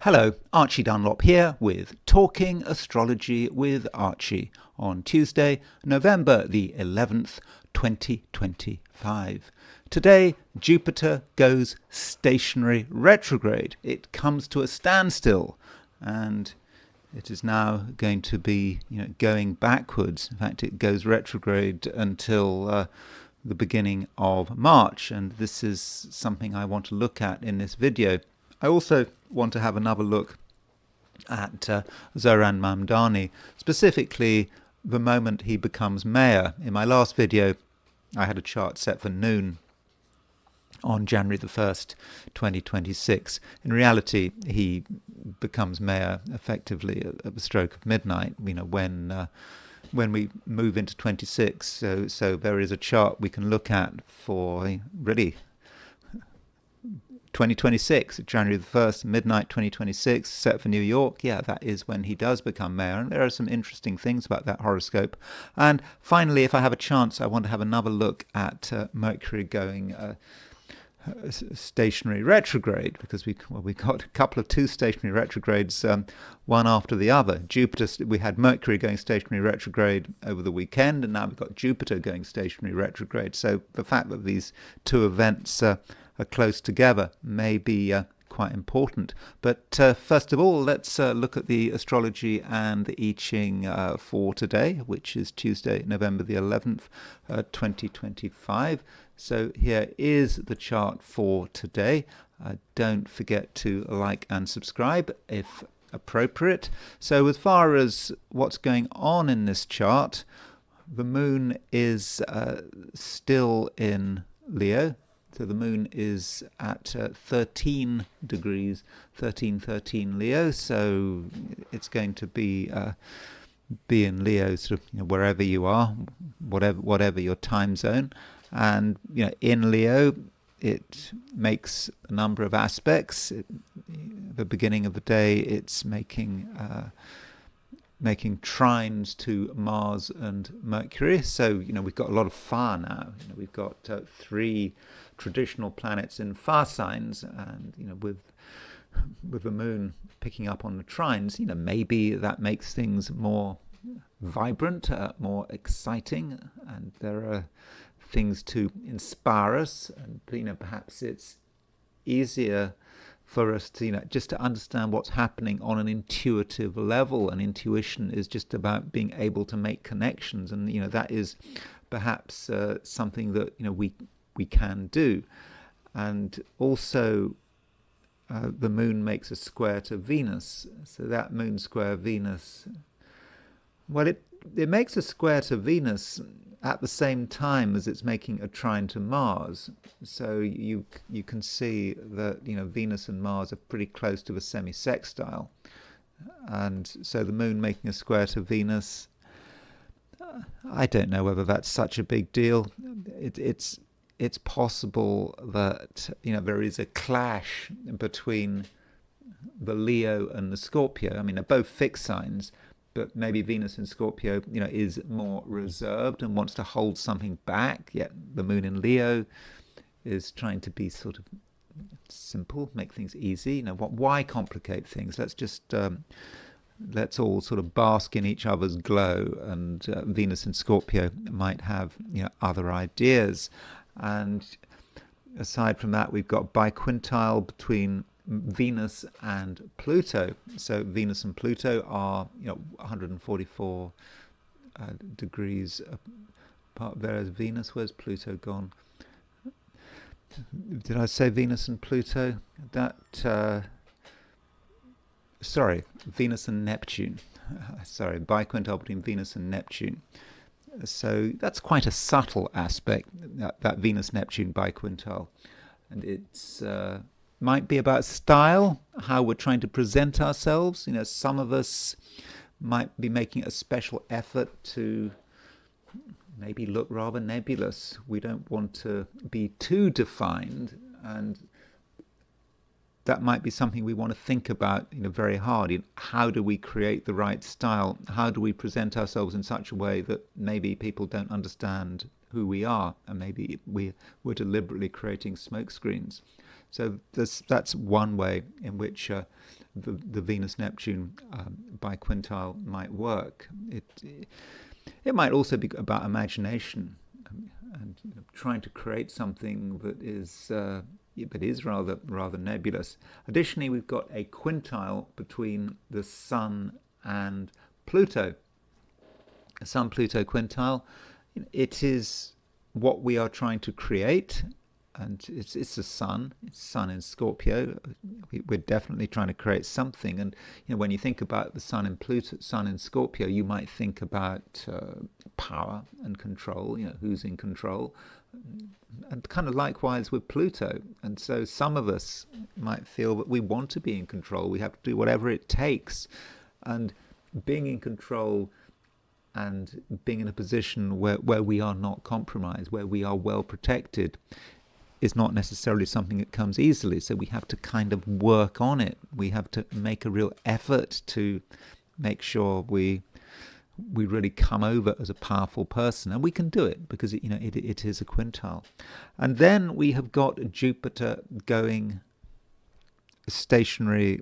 Hello, Archie Dunlop here with Talking Astrology with Archie on Tuesday, November the 11th, 2025. Today, Jupiter goes stationary retrograde. It comes to a standstill and it is now going to be going backwards. In fact, it goes retrograde until the beginning of March, and this is something I want to look at in this video. I also want to have another look at Zohran Mamdani, specifically the moment he becomes mayor. In my last video, I had a chart set for noon on January the 1st, 2026. In reality, he becomes mayor effectively at the stroke of midnight, when we move into 26. So there is a chart we can look at for really 2026, January the 1st, midnight 2026, set for New York. Yeah, that is when he does become mayor. And there are some interesting things about that horoscope. And finally, if I have a chance, I want to have another look at Mercury going stationary retrograde, because we got a couple of two stationary retrogrades, one after the other. We had Mercury going stationary retrograde over the weekend, and now we've got Jupiter going stationary retrograde. So the fact that these two events are close together may be quite important. But first of all, let's look at the astrology and the I Ching for today, which is Tuesday, November the 11th, 2025. So here is the chart for today. Don't forget to like and subscribe if appropriate. So as far as what's going on in this chart, the moon is still in Leo. So the moon is at 13 degrees, 13 Leo. So it's going to be in Leo, sort of wherever you are, whatever your time zone. And in Leo, it makes a number of aspects. At the beginning of the day, it's making trines to Mars and Mercury. So we've got a lot of fire now. We've got three traditional planets in fire signs, and with the moon picking up on the trines, maybe that makes things more vibrant, more exciting, and there are things to inspire us, and perhaps it's easier for us to just to understand what's happening on an intuitive level. And intuition is just about being able to make connections, and that is perhaps something that we can do. And also the moon makes a square to Venus, so that moon square Venus, well, it makes a square to Venus at the same time as it's making a trine to Mars. So you can see that Venus and Mars are pretty close to a semi-sextile, and so the moon making a square to Venus, I don't know whether that's such a big deal. It's possible that there is a clash between the Leo and the Scorpio. I mean, they're both fixed signs, but maybe Venus in Scorpio is more reserved and wants to hold something back, yet the moon in Leo is trying to be sort of simple, make things easy. Why complicate things? Let's all sort of bask in each other's glow, and Venus in Scorpio might have other ideas. And aside from that, we've got biquintile between Venus and Pluto. So Venus and Pluto are 144 degrees apart. There's Venus. Where's Pluto gone? Did I say Venus and Pluto? Sorry, Venus and Neptune. Sorry, biquintile between Venus and Neptune. So that's quite a subtle aspect, that Venus-Neptune biquintile. And it's might be about style, how we're trying to present ourselves. Some of us might be making a special effort to maybe look rather nebulous. We don't want to be too defined, and that might be something we want to think about very hard. How do we create the right style? How do we present ourselves in such a way that maybe people don't understand who we are, and maybe we're deliberately creating smoke screens? So that's one way in which the Venus-Neptune biquintile might work. It might also be about imagination and trying to create something that is rather nebulous. Additionally, we've got a quintile between the Sun and Pluto. A Sun-Pluto quintile. It is what we are trying to create, and it's the Sun. It's Sun in Scorpio. We're definitely trying to create something. And when you think about the Sun in Pluto, Sun in Scorpio, you might think about power and control. Who's in control, and kind of likewise with Pluto. And so some of us might feel that we want to be in control. We have to do whatever it takes, and being in control and being in a position where we are not compromised, where we are well protected, is not necessarily something that comes easily. So we have to kind of work on it. We have to make a real effort to make sure we really come over as a powerful person. And we can do it because it is a quintile. And then we have got Jupiter going stationary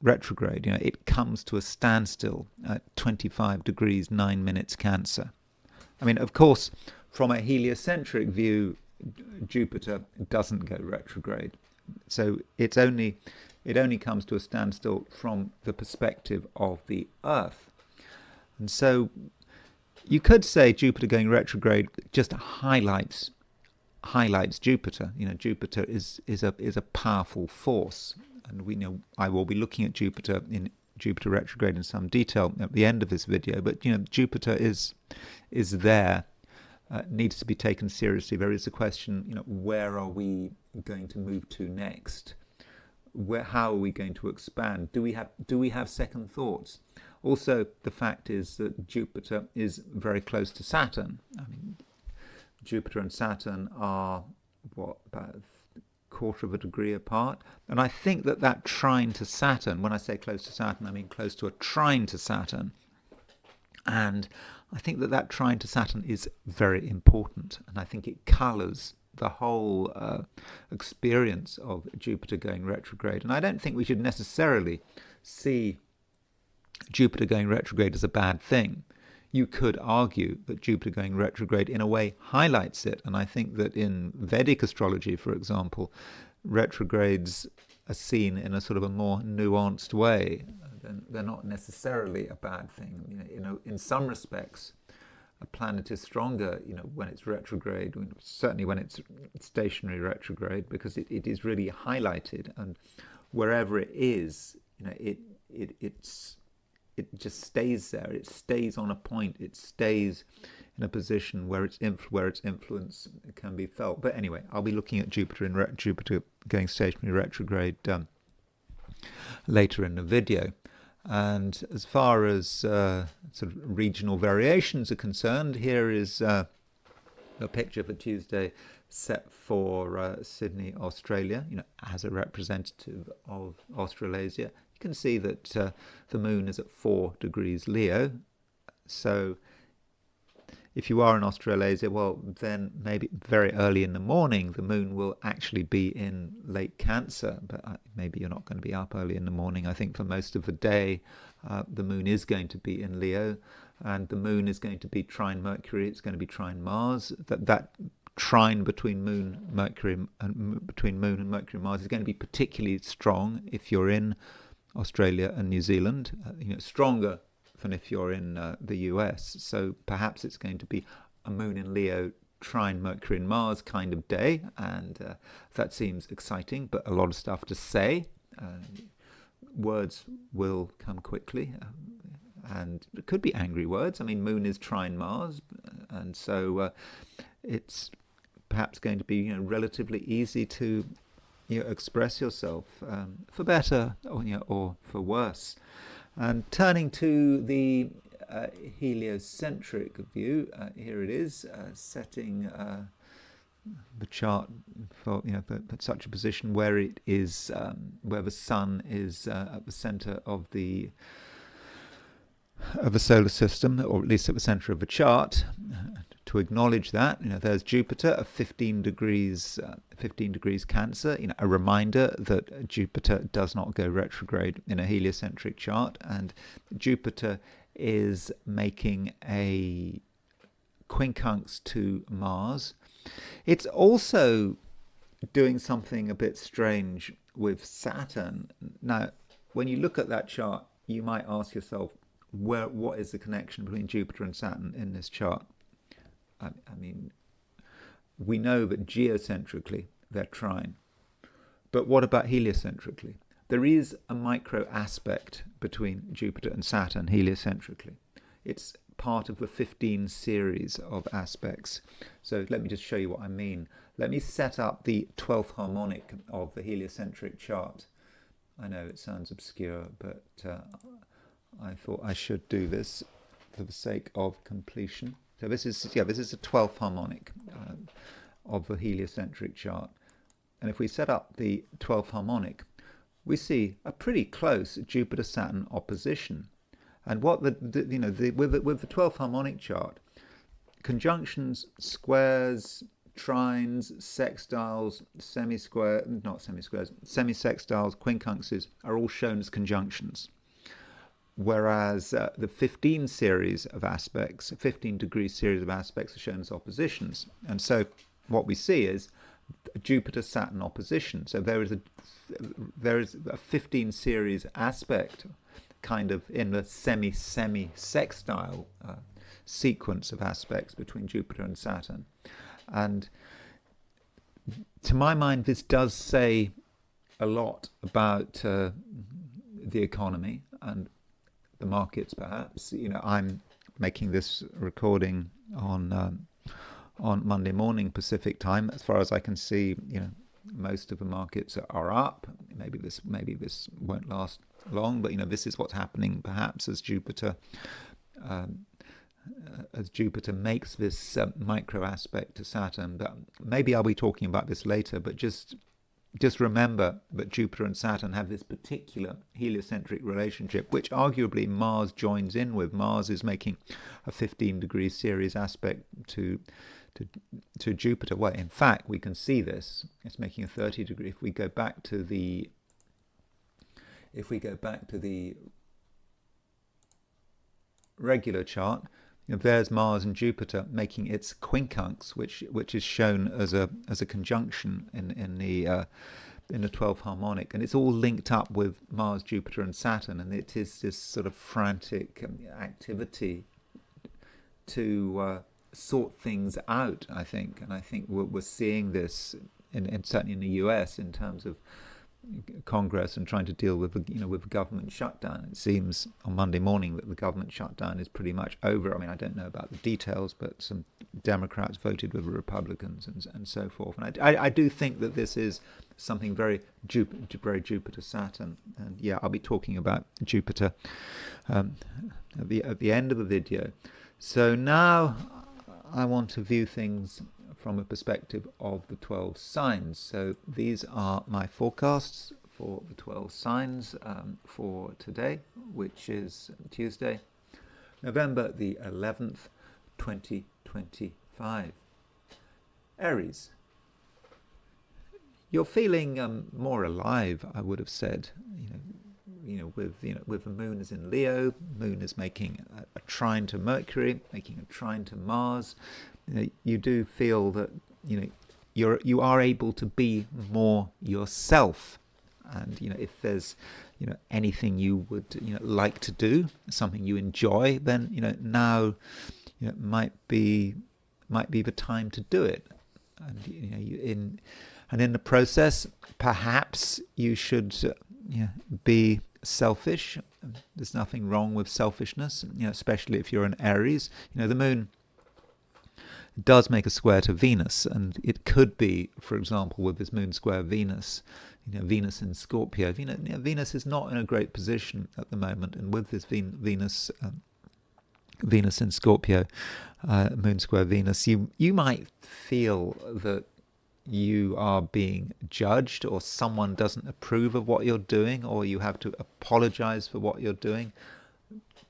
retrograde. It comes to a standstill at 25 degrees 9 minutes Cancer. I mean, of course, from a heliocentric view, Jupiter doesn't go retrograde. So it only comes to a standstill from the perspective of the Earth. And so you could say Jupiter going retrograde just highlights Jupiter. Jupiter is a powerful force. And I will be looking at Jupiter retrograde in some detail at the end of this video. But Jupiter is there, needs to be taken seriously. There is a question: where are we going to move to next? How are we going to expand? Do we have second thoughts? Also, the fact is that Jupiter is very close to Saturn. Jupiter and Saturn are about quarter of a degree apart, and I think that trine to Saturn, when I say close to Saturn, I mean close to a trine to Saturn, and I think that trine to Saturn is very important, and I think it colours the whole experience of Jupiter going retrograde. And I don't think we should necessarily see Jupiter going retrograde as a bad thing. You could argue that Jupiter going retrograde in a way highlights it. And I think that in Vedic astrology, for example, retrogrades are seen in a sort of a more nuanced way. They're not necessarily a bad thing. In some respects, a planet is stronger, when it's retrograde, certainly when it's stationary retrograde, because it is really highlighted. And wherever it is, it just stays there. It stays on a point. It stays in a position where its influence can be felt. But anyway, I'll be looking at Jupiter going stationary retrograde later in the video. And as far as sort of regional variations are concerned, here is a picture for Tuesday set for Sydney, Australia, as a representative of Australasia. You can see that the moon is at 4 degrees Leo. So if you are in Australasia, well, then maybe very early in the morning, the moon will actually be in late Cancer. But maybe you're not going to be up early in the morning. I think for most of the day, the moon is going to be in Leo. And the moon is going to be trine Mercury. It's going to be trine Mars. That trine between Moon, Mercury, and Mars is going to be particularly strong if you're in Australia and New Zealand, stronger than if you're in the US. So perhaps it's going to be a moon in Leo, trine Mercury and Mars kind of day, and that seems exciting, but a lot of stuff to say. Words will come quickly, and it could be angry words. I mean, moon is trine Mars, and so it's perhaps going to be relatively easy to express yourself for better or for worse. And turning to the heliocentric view, here it is, setting the chart for such a position where it is where the sun is at the center of the solar system, or at least at the center of the chart, to acknowledge that, there's Jupiter at 15 degrees Cancer, a reminder that Jupiter does not go retrograde in a heliocentric chart, and Jupiter is making a quincunx to Mars. It's also doing something a bit strange with Saturn. Now, when you look at that chart, you might ask yourself, what is the connection between Jupiter and Saturn in this chart? I mean, we know that geocentrically they're trine, but what about heliocentrically? There is a micro aspect between Jupiter and Saturn heliocentrically. It's part of the 15 series of aspects. So let me just show you what I mean. Let me set up the 12th harmonic of the heliocentric chart. I know it sounds obscure, but I thought I should do this for the sake of completion. So this is the 12th harmonic of the heliocentric chart. And if we set up the 12th harmonic, we see a pretty close Jupiter-Saturn opposition. And what with the 12th harmonic chart, conjunctions, squares, trines, sextiles, semisextiles, quincunxes are all shown as conjunctions. Whereas the 15 series of aspects, 15 degree series of aspects are shown as oppositions. And so what we see is a Jupiter-Saturn opposition. So there is a 15 series aspect kind of in the semi-sextile sequence of aspects between Jupiter and Saturn. And to my mind, this does say a lot about the economy and the markets, perhaps. I'm making this recording on Monday morning Pacific time. As far as I can see, most of the markets are up. Maybe this won't last long, but this is what's happening perhaps as Jupiter makes this micro aspect to Saturn. But maybe I'll be talking about this later. But just remember that Jupiter and Saturn have this particular heliocentric relationship, which arguably Mars joins in with. Mars is making a 15-degree series aspect to Jupiter. Well, in fact, we can see this. It's making a 30-degree. If we go back to the regular chart, there's Mars and Jupiter making its quincunx, which is shown as a conjunction in the 12th harmonic, and it's all linked up with Mars, Jupiter, and Saturn, and it is this sort of frantic activity to sort things out. I think we're seeing this certainly in the US in terms of Congress and trying to deal with the government shutdown. It seems on Monday morning that the government shutdown is pretty much over. I mean, I don't know about the details, but some Democrats voted with the Republicans and so forth. And I do think that this is something very Jupiter-Saturn. And yeah, I'll be talking about Jupiter at the end of the video. So now I want to view things from a perspective of the 12 signs. So these are my forecasts for the 12 signs for today, which is Tuesday, November the 11th, 2025. Aries. You're feeling more alive, I would have said. With the moon is in Leo, moon is making a trine to Mercury, making a trine to Mars. You do feel that you are able to be more yourself, and if there's anything you would like to do, something you enjoy, then now might be the time to do it. And in the process, perhaps you should be selfish. There's nothing wrong with selfishness, especially if you're an Aries. The moon does make a square to Venus, and it could be, for example, with this moon square Venus, Venus in Scorpio. Venus is not in a great position at the moment, and with this Venus in Scorpio, moon square Venus, you might feel that you are being judged, or someone doesn't approve of what you're doing, or you have to apologize for what you're doing.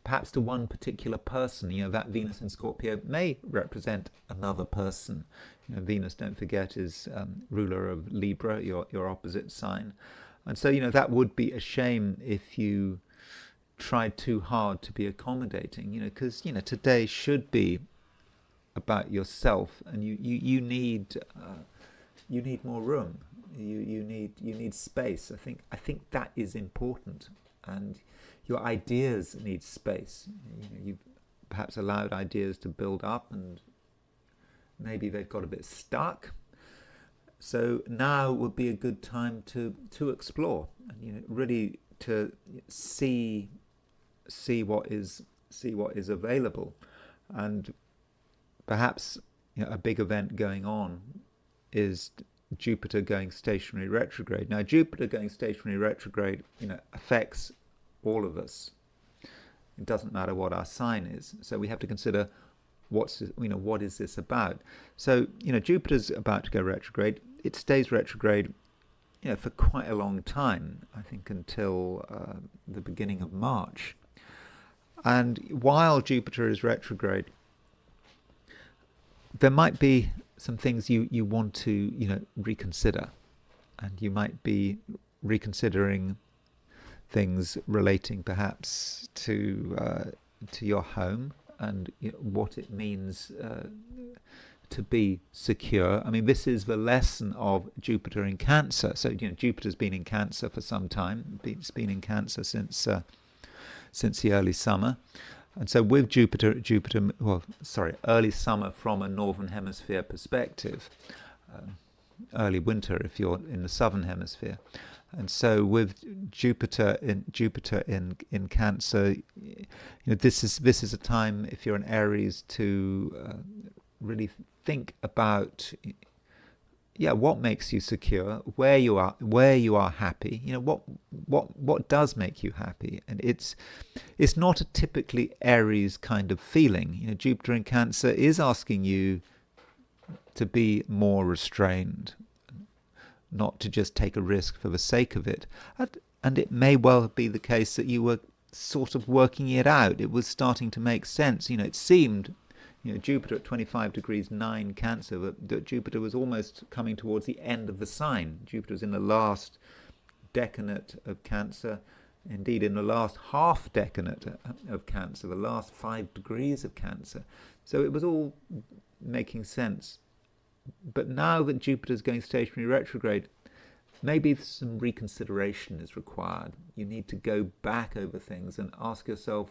perhaps to one particular person. That Venus in Scorpio may represent another person. Venus, don't forget, is ruler of Libra, your opposite sign. And so, that would be a shame if you tried too hard to be accommodating, because, today should be about yourself, and you need more room. You need space. I think that is important, and your ideas need space. You've perhaps allowed ideas to build up, and maybe they've got a bit stuck. So now would be a good time to explore, and really to see what is available. And perhaps a big event going on is Jupiter going stationary retrograde. Now, Jupiter going stationary retrograde, affects all of us. It doesn't matter what our sign is. So we have to consider what is this about. So Jupiter's about to go retrograde. It stays retrograde, for quite a long time. I think until the beginning of March. And while Jupiter is retrograde, there might be some things you want to reconsider, and you might be reconsidering things relating perhaps to your home, and what it means to be secure. I mean, this is the lesson of Jupiter in Cancer. So Jupiter's been in Cancer for some time. It's been in Cancer since the early summer. And so with early summer from a Northern Hemisphere perspective, early winter if you're in the Southern Hemisphere. And so with Jupiter in Cancer, this is a time, if you're an Aries, to really think about what makes you secure, where you are happy, what does make you happy. And it's not a typically Aries kind of feeling. Jupiter in Cancer is asking you to be more restrained, not to just take a risk for the sake of it. And it may well be the case that you were sort of working it out. It was starting to make sense. It seemed, Jupiter at 25 degrees 9 Cancer, that Jupiter was almost coming towards the end of the sign. Jupiter was in the last decanate of Cancer, indeed in the last half decanate of Cancer, the last 5 degrees of Cancer. So it was all making sense. But now that Jupiter's going stationary retrograde, maybe some reconsideration is required. You need to go back over things and ask yourself,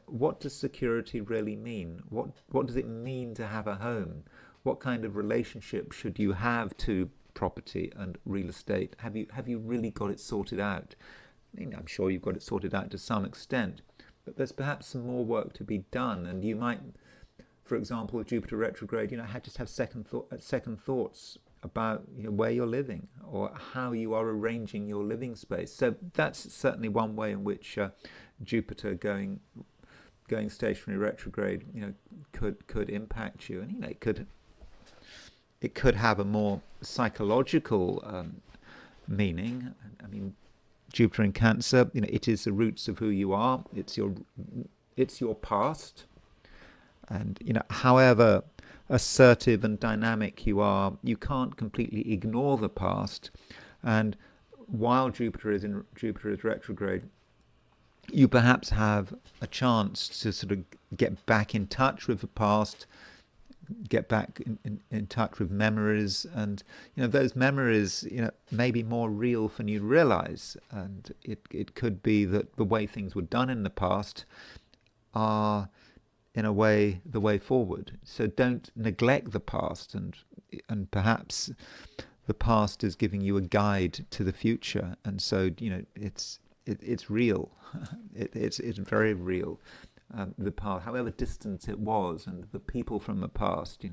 what does security really mean? What does it mean to have a home? What kind of relationship should you have to property and real estate? Have you really got it sorted out? I'm sure you've got it sorted out to some extent, but there's perhaps some more work to be done, and you might, for example, with Jupiter retrograde, just have second thoughts about where you're living or how you are arranging your living space. So that's certainly one way in which Jupiter going stationary retrograde, could impact you, and it could have a more psychological meaning. I mean, Jupiter in Cancer, it is the roots of who you are. It's your past. And however assertive and dynamic you are, you can't completely ignore the past. And while Jupiter is retrograde, you perhaps have a chance to sort of get back in touch with the past, get back in touch with memories, and those memories may be more real than you realize. And it could be that the way things were done in the past are, in a way, the way forward. So don't neglect the past, and perhaps the past is giving you a guide to the future. And so it's real. It's very real. The past, however distant it was, and the people from the past.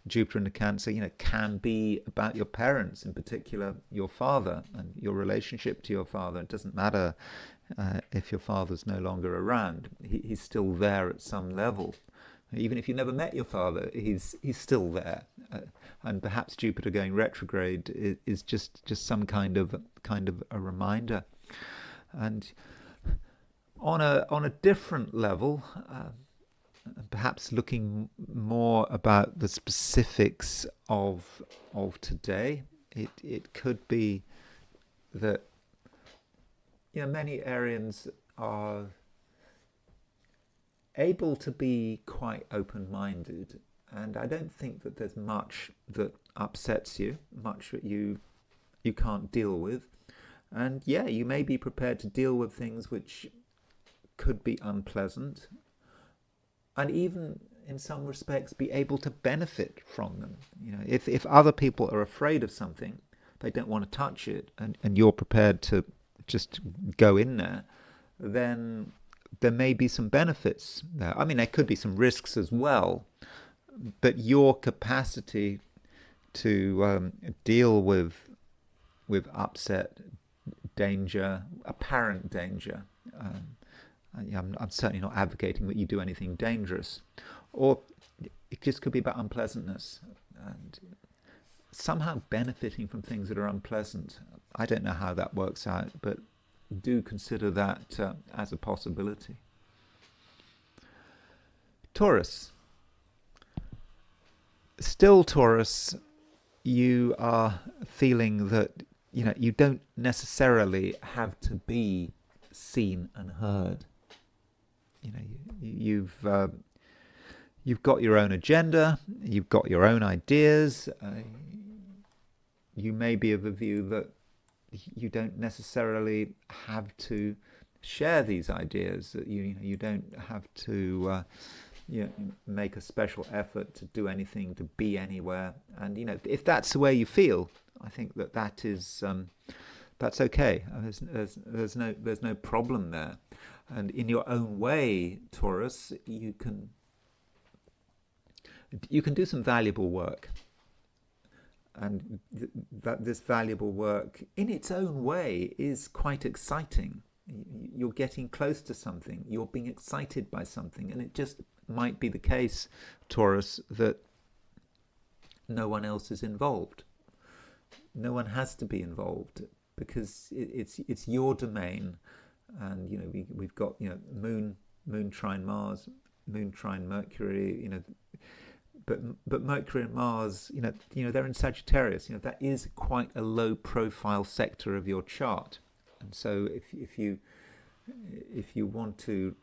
Jupiter in the Cancer, can be about your parents, in particular your father and your relationship to your father. It doesn't matter if your father's no longer around. He's still there at some level. Even if you never met your father, he's still there. And perhaps Jupiter going retrograde is just some kind of a reminder. And On a different level, perhaps looking more about the specifics of today, it could be that many Arians are able to be quite open-minded, and I don't think that there's much that upsets you, much that you can't deal with. And yeah, you may be prepared to deal with things which could be unpleasant, and even in some respects be able to benefit from them. If other people are afraid of something, they don't want to touch it, and you're prepared to just go in there, then there may be some benefits there. I mean, there could be some risks as well, but your capacity to deal with upset, danger, apparent danger. I'm certainly not advocating that you do anything dangerous, or it just could be about unpleasantness and somehow benefiting from things that are unpleasant. I don't know how that works out, but do consider that as a possibility. Taurus. Still, Taurus, you are feeling that you don't necessarily have to be seen and heard. You've got your own agenda, you've got your own ideas. You may be of the view that you don't necessarily have to share these ideas. That you don't have to make a special effort to do anything, to be anywhere. And if that's the way you feel, I think that is that's okay. There's no problem there. And in your own way, Taurus, you can do some valuable work. And that this valuable work, in its own way, is quite exciting. You're getting close to something. You're being excited by something. And it just might be the case, Taurus, that no one else is involved. No one has to be involved because it's your domain. And we've got moon trine Mars, moon trine Mercury. But Mercury and Mars, they're in Sagittarius. That is quite a low-profile sector of your chart, and so if you want to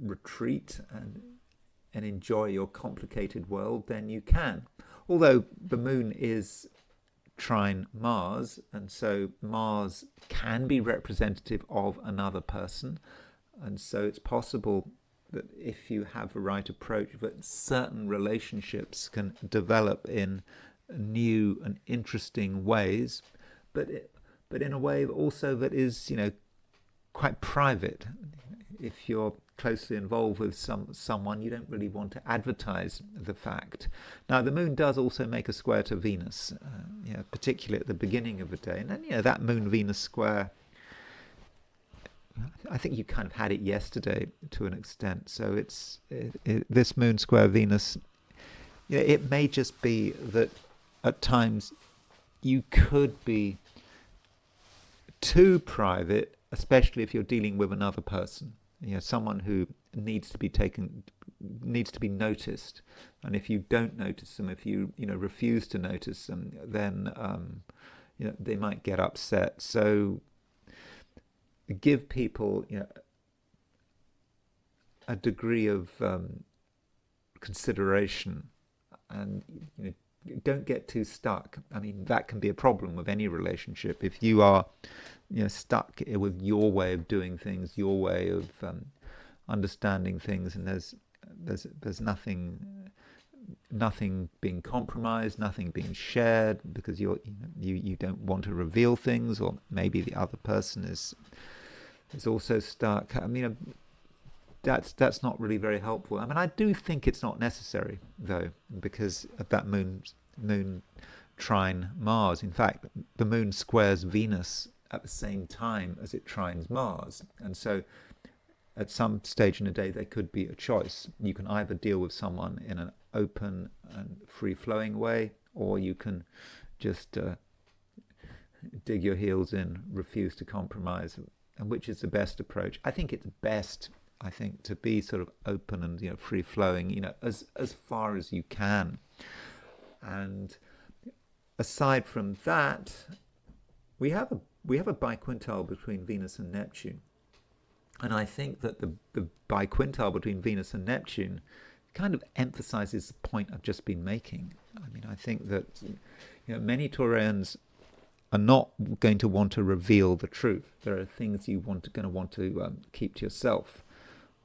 retreat and enjoy your complicated world, then you can. Although the Moon is trine Mars, and so Mars can be representative of another person, and so it's possible that if you have the right approach, that certain relationships can develop in new and interesting ways, but in a way also that is quite private. If you're closely involved with someone, you don't really want to advertise the fact. Now, the Moon does also make a square to Venus, particularly at the beginning of the day, and then that Moon-Venus square, I think you kind of had it yesterday to an extent. So this Moon square Venus. It may just be that at times you could be too private, especially if you're dealing with another person. Someone who needs to be noticed. And if you don't notice them, if you refuse to notice them, then they might get upset. So give people a degree of consideration, and don't get too stuck. I mean, that can be a problem with any relationship. If you are stuck with your way of doing things, your way of understanding things, and there's nothing being compromised, nothing being shared, because you don't want to reveal things, or maybe the other person is also stuck. I mean, that's not really very helpful. I mean, I do think it's not necessary though, because of that moon trine Mars. In fact, the Moon squares Venus at the same time as it trines Mars, and so at some stage in the day there could be a choice. You can either deal with someone in an open and free-flowing way, or you can just dig your heels in, refuse to compromise, and which is the best approach. I think it's best, to be sort of open and free flowing, as far as you can. And aside from that, we have a biquintile between Venus and Neptune, and I think that the biquintile between Venus and Neptune kind of emphasizes the point I've just been making. I think that many Taurians are not going to want to reveal the truth. There are things going to want to keep to yourself,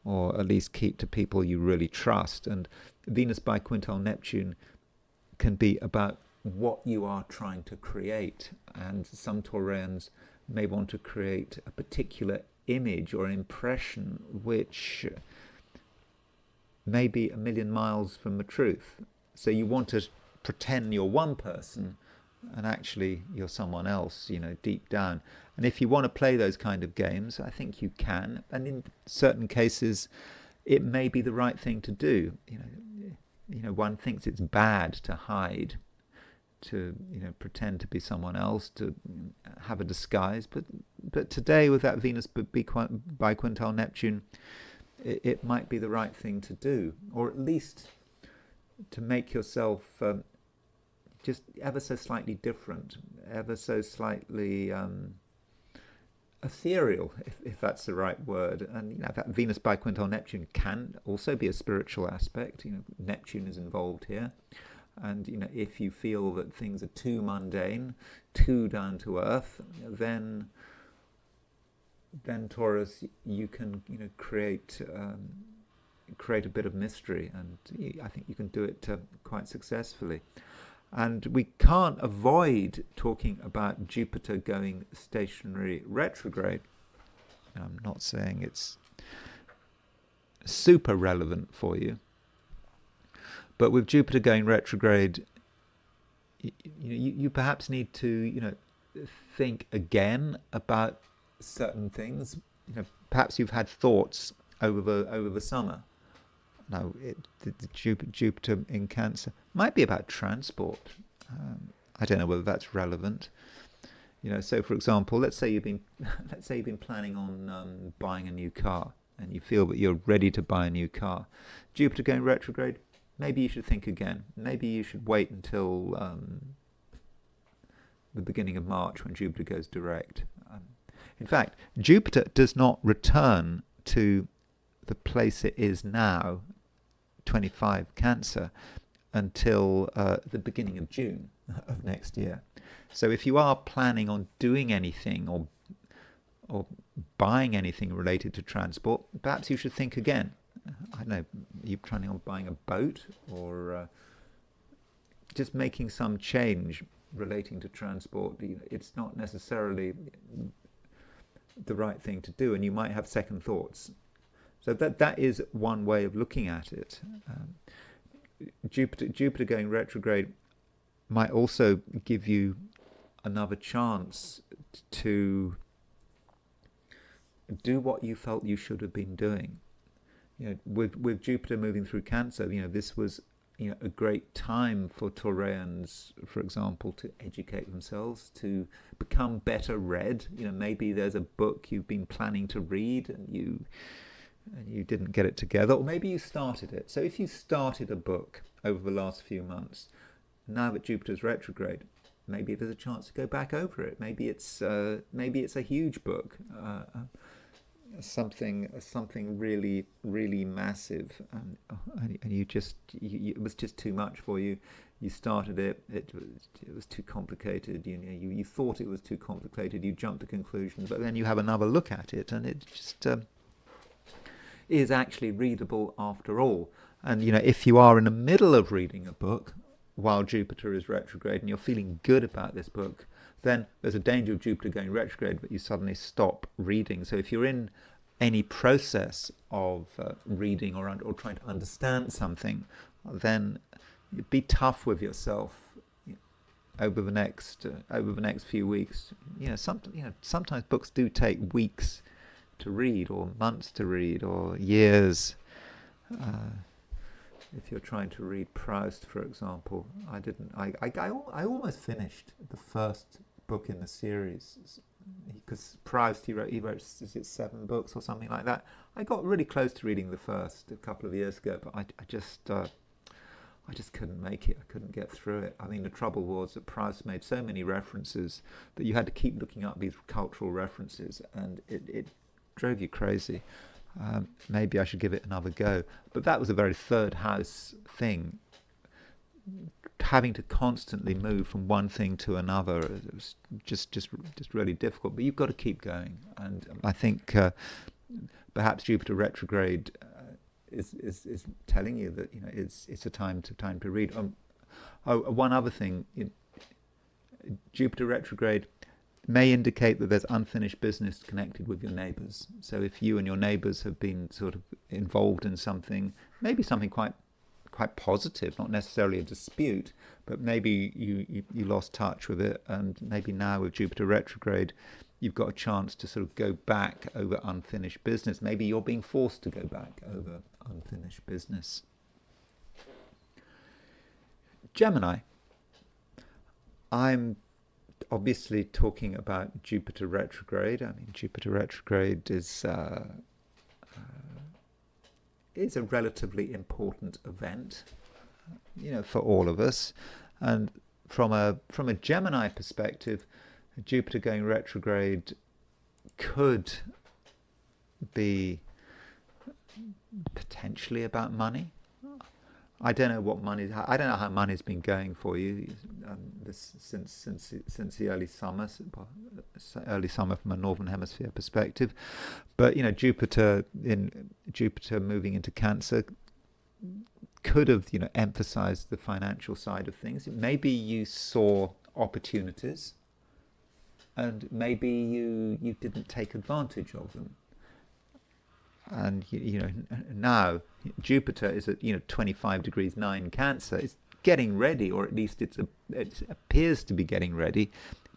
or at least keep to people you really trust. And Venus biquintile Neptune can be about what you are trying to create. And some Taurians may want to create a particular image or impression which may be a million miles from the truth. So you want to pretend you're one person, and actually you're someone else, deep down. And if you want to play those kind of games, I think you can. And in certain cases, it may be the right thing to do. One thinks it's bad to hide, to pretend to be someone else, to have a disguise. But today, with that Venus biquintile Neptune, it might be the right thing to do, or at least to make yourself just ever so slightly different, ever so slightly ethereal, if that's the right word. And that Venus biquintile Neptune can also be a spiritual aspect. Neptune is involved here, and if you feel that things are too mundane, too down to earth, then Taurus, you can create a bit of mystery, and I think you can do it quite successfully. And we can't avoid talking about Jupiter going stationary retrograde. I'm not saying it's super relevant for you, but with Jupiter going retrograde, you perhaps need to think again about certain things. Perhaps you've had thoughts over the summer. Now, the Jupiter in Cancer might be about transport. I don't know whether that's relevant. So for example, let's say you've been planning on buying a new car, and you feel that you're ready to buy a new car. Jupiter going retrograde, maybe you should think again. Maybe you should wait until the beginning of March, when Jupiter goes direct. In fact, Jupiter does not return to the place it is now, 25 Cancer, until the beginning of June of next year. So if you are planning on doing anything or buying anything related to transport, perhaps you should think again. I don't know, are you planning on buying a boat, or just making some change relating to transport? It's not necessarily the right thing to do, and you might have second thoughts. So that is one way of looking at it. Jupiter going retrograde might also give you another chance to do what you felt you should have been doing. With Jupiter moving through Cancer, this was a great time for Taurians, for example, to educate themselves, to become better read. Maybe there's a book you've been planning to read, and you didn't get it together, or maybe you started it. So if you started a book over the last few months, now that Jupiter's retrograde, maybe there's a chance to go back over it. Maybe it's a huge book, something really, really massive, and it was just too much for you. You started it. It was too complicated. You thought it was too complicated. You jumped to conclusions, but then you have another look at it, and it just is actually readable after all. And if you are in the middle of reading a book while Jupiter is retrograde, and you're feeling good about this book, then there's a danger of Jupiter going retrograde, but you suddenly stop reading. So if you're in any process of reading or trying to understand something, then be tough with yourself over the next few weeks. Sometimes books do take weeks to read, or months to read, or years. If you're trying to read Proust, for example, I almost finished the first book in the series because Proust, he wrote is it 7 books or something like that. I got really close to reading the first a couple of years ago, but I just couldn't make it. I couldn't get through it. I mean, the trouble was that Proust made so many references that you had to keep looking up these cultural references, and it drove you crazy. Maybe I should give it another go. But that was a very third house thing. Having to constantly move from one thing to another, it was just really difficult. But you've got to keep going. And I think perhaps Jupiter retrograde is telling you that it's a time to read. One other thing, Jupiter retrograde may indicate that there's unfinished business connected with your neighbours. So if you and your neighbours have been sort of involved in something, maybe something quite positive, not necessarily a dispute, but maybe you lost touch with it, and maybe now with Jupiter retrograde, you've got a chance to sort of go back over unfinished business. Maybe you're being forced to go back over unfinished business. Gemini. I'm obviously talking about Jupiter retrograde. I mean, Jupiter retrograde is a relatively important event, for all of us. And from a Gemini perspective, Jupiter going retrograde could be potentially about money. I don't know how money's been going for you since the early summer from a northern hemisphere perspective. But Jupiter moving into Cancer could have emphasized the financial side of things. Maybe you saw opportunities, and maybe you didn't take advantage of them. And now Jupiter is at 25 degrees 9 Cancer. It's getting ready, or at least it appears to be getting ready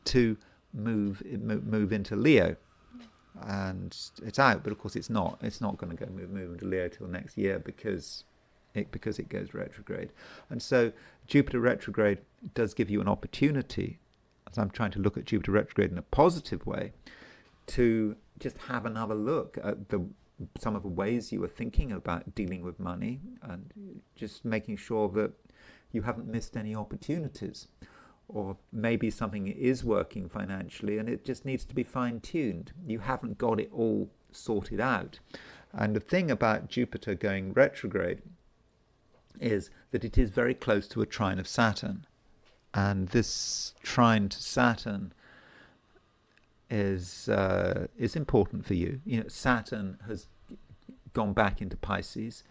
to move into Leo. And it's out, but of course it's not. It's not going to go move into Leo till next year because it goes retrograde. And so Jupiter retrograde does give you an opportunity, as I'm trying to look at Jupiter retrograde in a positive way, to just have another look at some of the ways you were thinking about dealing with money, and just making sure that you haven't missed any opportunities. Or maybe something is working financially and it just needs to be fine-tuned. You haven't got it all sorted out. And the thing about Jupiter going retrograde is that it is very close to a trine of Saturn. And this trine to Saturn is important for you. Saturn has gone back into Pisces,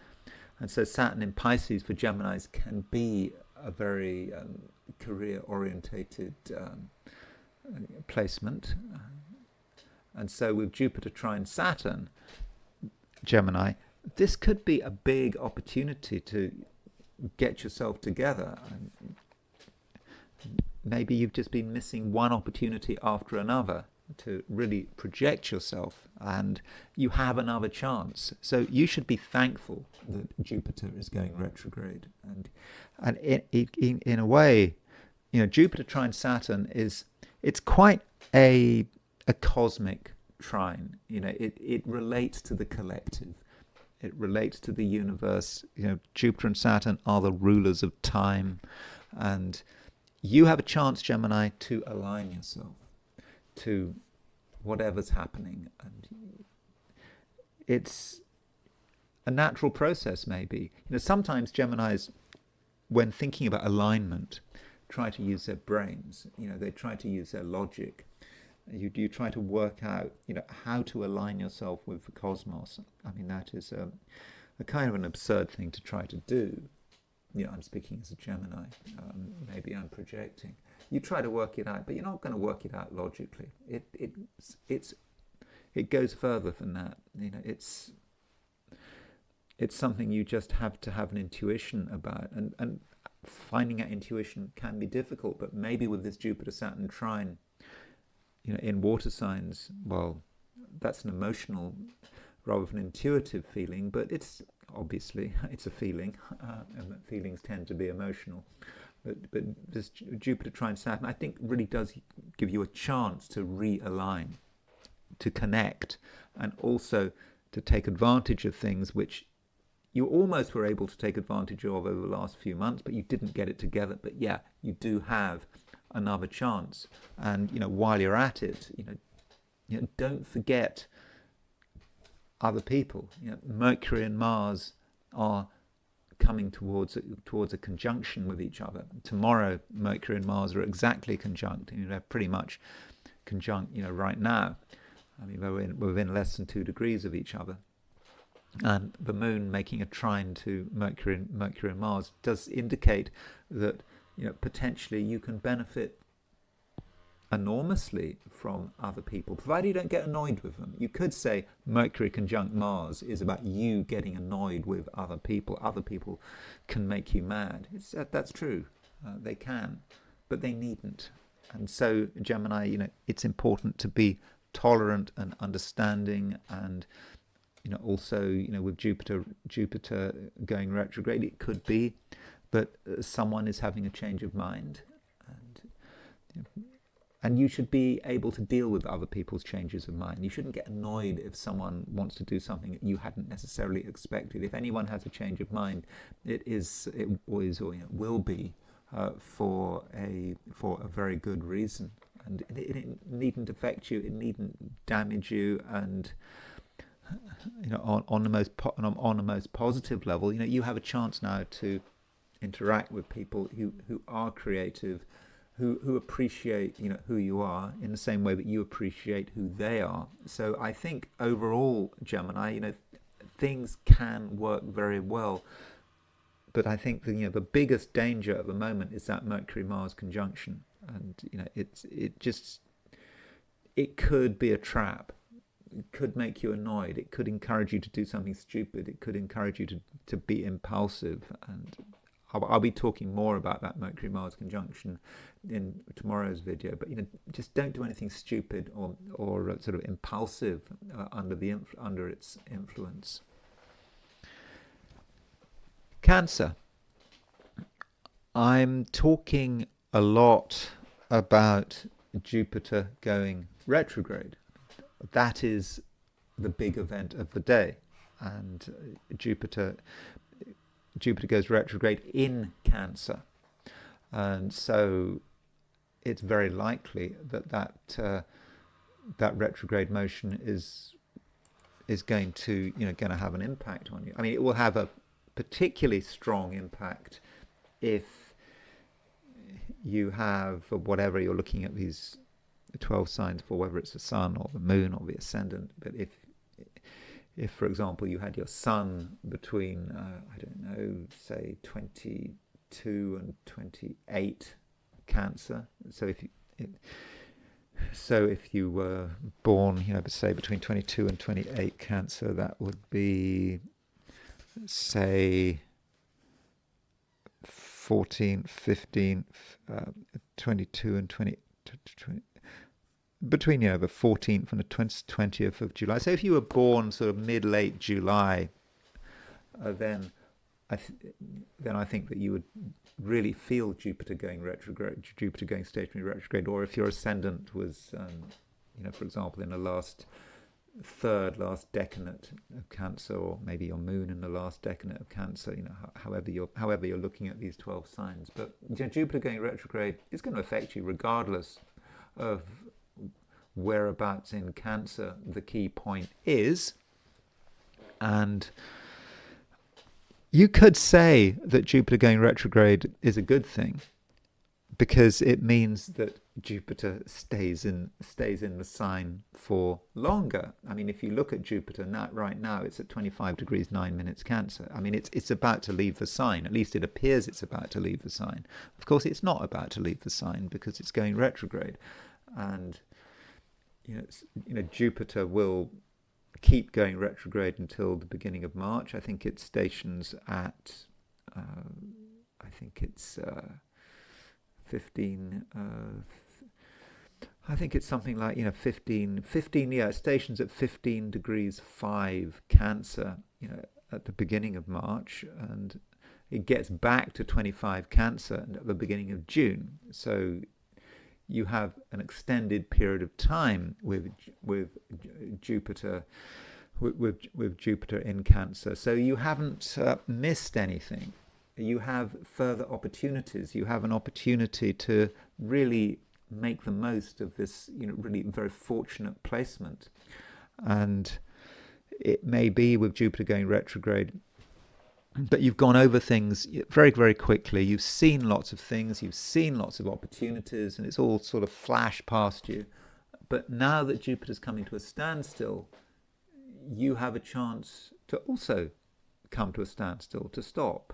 and so Saturn in Pisces for Geminis can be a very career-orientated placement. And so with Jupiter trine Saturn, Gemini, this could be a big opportunity to get yourself together. Maybe you've just been missing one opportunity after another to really project yourself, and you have another chance. So you should be thankful that Jupiter is going retrograde. And in a way, Jupiter trine Saturn it's quite a cosmic trine. It relates to the collective. It relates to the universe. Jupiter and Saturn are the rulers of time, and you have a chance, Gemini, to align yourself to whatever's happening. And it's a natural process, maybe. Sometimes Geminis, when thinking about alignment, try to use their brains. They try to use their logic. You try to work out, how to align yourself with the cosmos. I mean, that is a kind of an absurd thing to try to do. I'm speaking as a Gemini. Maybe I'm projecting. You try to work it out, but you're not going to work it out logically. It goes further than that. It's something you just have to have an intuition about, and finding that intuition can be difficult. But maybe with this Jupiter-Saturn trine, in water signs, well, that's an emotional rather than intuitive feeling, but it's obviously a feeling, and feelings tend to be emotional. But this Jupiter trine Saturn, I think, really does give you a chance to realign, to connect, and also to take advantage of things which you almost were able to take advantage of over the last few months, but you didn't get it together. But yeah, you do have another chance. And while you're at it, don't forget other people. Mercury and Mars are coming towards a conjunction with each other. Tomorrow, Mercury and Mars are exactly conjunct. They're pretty much conjunct, right now. I mean, we're within less than 2 degrees of each other. And the Moon making a trine to Mercury and Mars does indicate that potentially you can benefit enormously from other people, provided you don't get annoyed with them. You could say Mercury conjunct Mars is about you getting annoyed with other people. Other people can make you mad. That's true. They can, but they needn't. And so, Gemini, it's important to be tolerant and understanding, and also with Jupiter going retrograde, it could be that someone is having a change of mind, and you should be able to deal with other people's changes of mind. You shouldn't get annoyed if someone wants to do something that you hadn't necessarily expected. If anyone has a change of mind, it always or will be for a very good reason, and it needn't affect you. It needn't damage you, and on the most positive level, you have a chance now to interact with people who are creative, who appreciate who you are in the same way that you appreciate who they are. So I think overall, Gemini, things can work very well. But I think the biggest danger at the moment is that Mercury-Mars conjunction, and it could be a trap. It could make you annoyed. It could encourage you to do something stupid. It could encourage you to be impulsive. And I'll be talking more about that Mercury-Mars conjunction in tomorrow's video. But just don't do anything stupid or sort of impulsive under its influence. Cancer. I'm talking a lot about Jupiter going retrograde. That is the big event of the day, and Jupiter goes retrograde in Cancer, and so it's very likely that retrograde motion is going to have an impact on you. I mean, it will have a particularly strong impact if you have whatever you're looking at these 12 signs for, whether it's the sun or the moon or the ascendant. But if for example you had your sun between I don't know, say 22 and 28 Cancer, so if you were born say between 22 and 28 Cancer, that would be say 14th, 15th, 22 and 20, between the 14th and the 20th of July. So if you were born sort of mid-late July, then I think that you would really feel Jupiter going retrograde, Jupiter going stationary retrograde. Or if your ascendant was, for example, in the last decanate of Cancer, or maybe your moon in the last decanate of Cancer, however you're looking at these 12 signs. But Jupiter going retrograde is going to affect you regardless of whereabouts in Cancer the key point is. And you could say that Jupiter going retrograde is a good thing, because it means that Jupiter stays in the sign for longer. I mean, if you look at Jupiter right now, it's at 25 degrees 9 minutes Cancer. I mean, it's about to leave the sign. At least it appears it's about to leave the sign. Of course, it's not about to leave the sign because it's going retrograde, and Jupiter will keep going retrograde until the beginning of March. I think it stations at, I think it's 15. I think it's something like 15. Yeah, it stations at 15 degrees 5 Cancer. At the beginning of March, and it gets back to 25 Cancer at the beginning of June. So you have an extended period of time with Jupiter with Jupiter in Cancer. So you haven't missed anything. You have further opportunities. You have an opportunity to really make the most of this, really very fortunate placement. And it may be with Jupiter going retrograde, but you've gone over things very, very quickly. You've seen lots of things. You've seen lots of opportunities, and it's all sort of flashed past you. But now that Jupiter's coming to a standstill, you have a chance to also come to a standstill, to stop.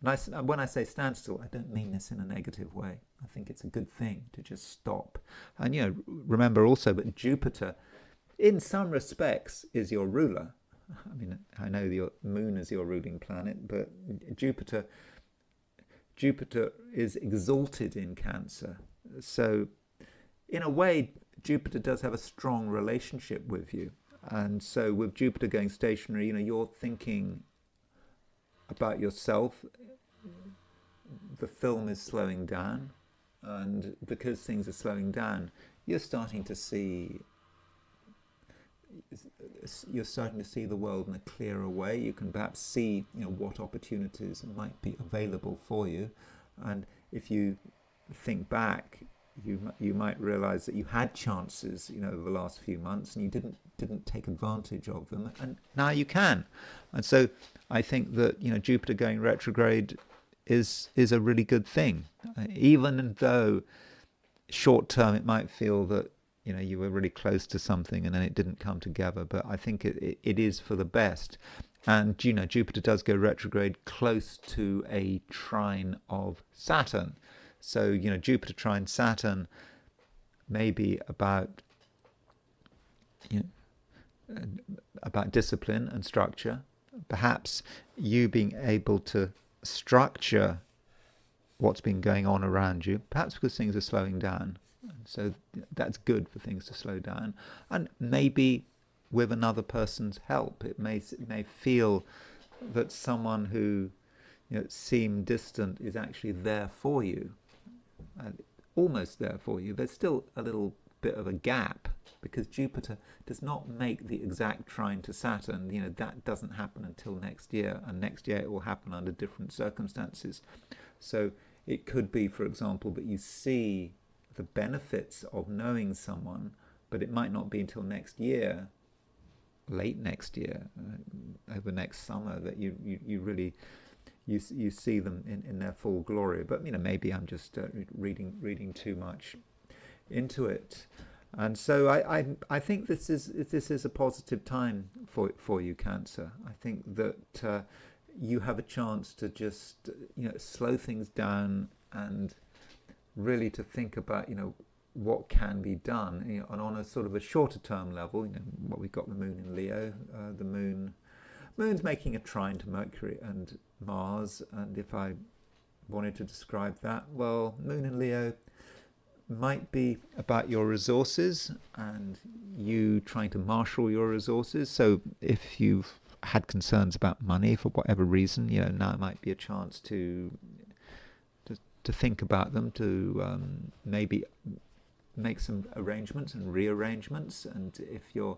And when I say standstill, I don't mean this in a negative way. I think it's a good thing to just stop. And, remember also that Jupiter, in some respects, is your ruler. I mean, I know your moon is your ruling planet, but Jupiter is exalted in Cancer. So, in a way, Jupiter does have a strong relationship with you. And so with Jupiter going stationary, you're thinking about yourself. The film is slowing down, and because things are slowing down, you're starting to see the world in a clearer way. You can perhaps see, what opportunities might be available for you. And if you think back, you might realize that you had chances, over the last few months, and you didn't take advantage of them, and now you can. And so I think that, Jupiter going retrograde is a really good thing, even though short term it might feel that you were really close to something and then it didn't come together. But I think it is for the best. And Jupiter does go retrograde close to a trine of Saturn. So Jupiter trine Saturn may be about about discipline and structure. Perhaps you being able to structure what's been going on around you, perhaps because things are slowing down. So that's good for things to slow down. And maybe with another person's help, it may feel that someone who seemed distant is actually there for you, almost there for you. There's still a little bit of a gap because Jupiter does not make the exact trine to Saturn. That doesn't happen until next year, and next year it will happen under different circumstances. So it could be, for example, that you see the benefits of knowing someone, but it might not be until next year, late next year, over next summer, that you really you see them in their full glory. But maybe I'm just reading too much into it. And so I think this is a positive time for you, Cancer. I think that you have a chance to just slow things down and really to think about what can be done, and on a sort of a shorter term level. What we've got, the moon in Leo, the moon's making a trine to Mercury and Mars. And if I wanted to describe that, well, moon in Leo might be about your resources and you trying to marshal your resources. So if you've had concerns about money for whatever reason, now might be a chance to think about them, to maybe make some arrangements and rearrangements. And if you're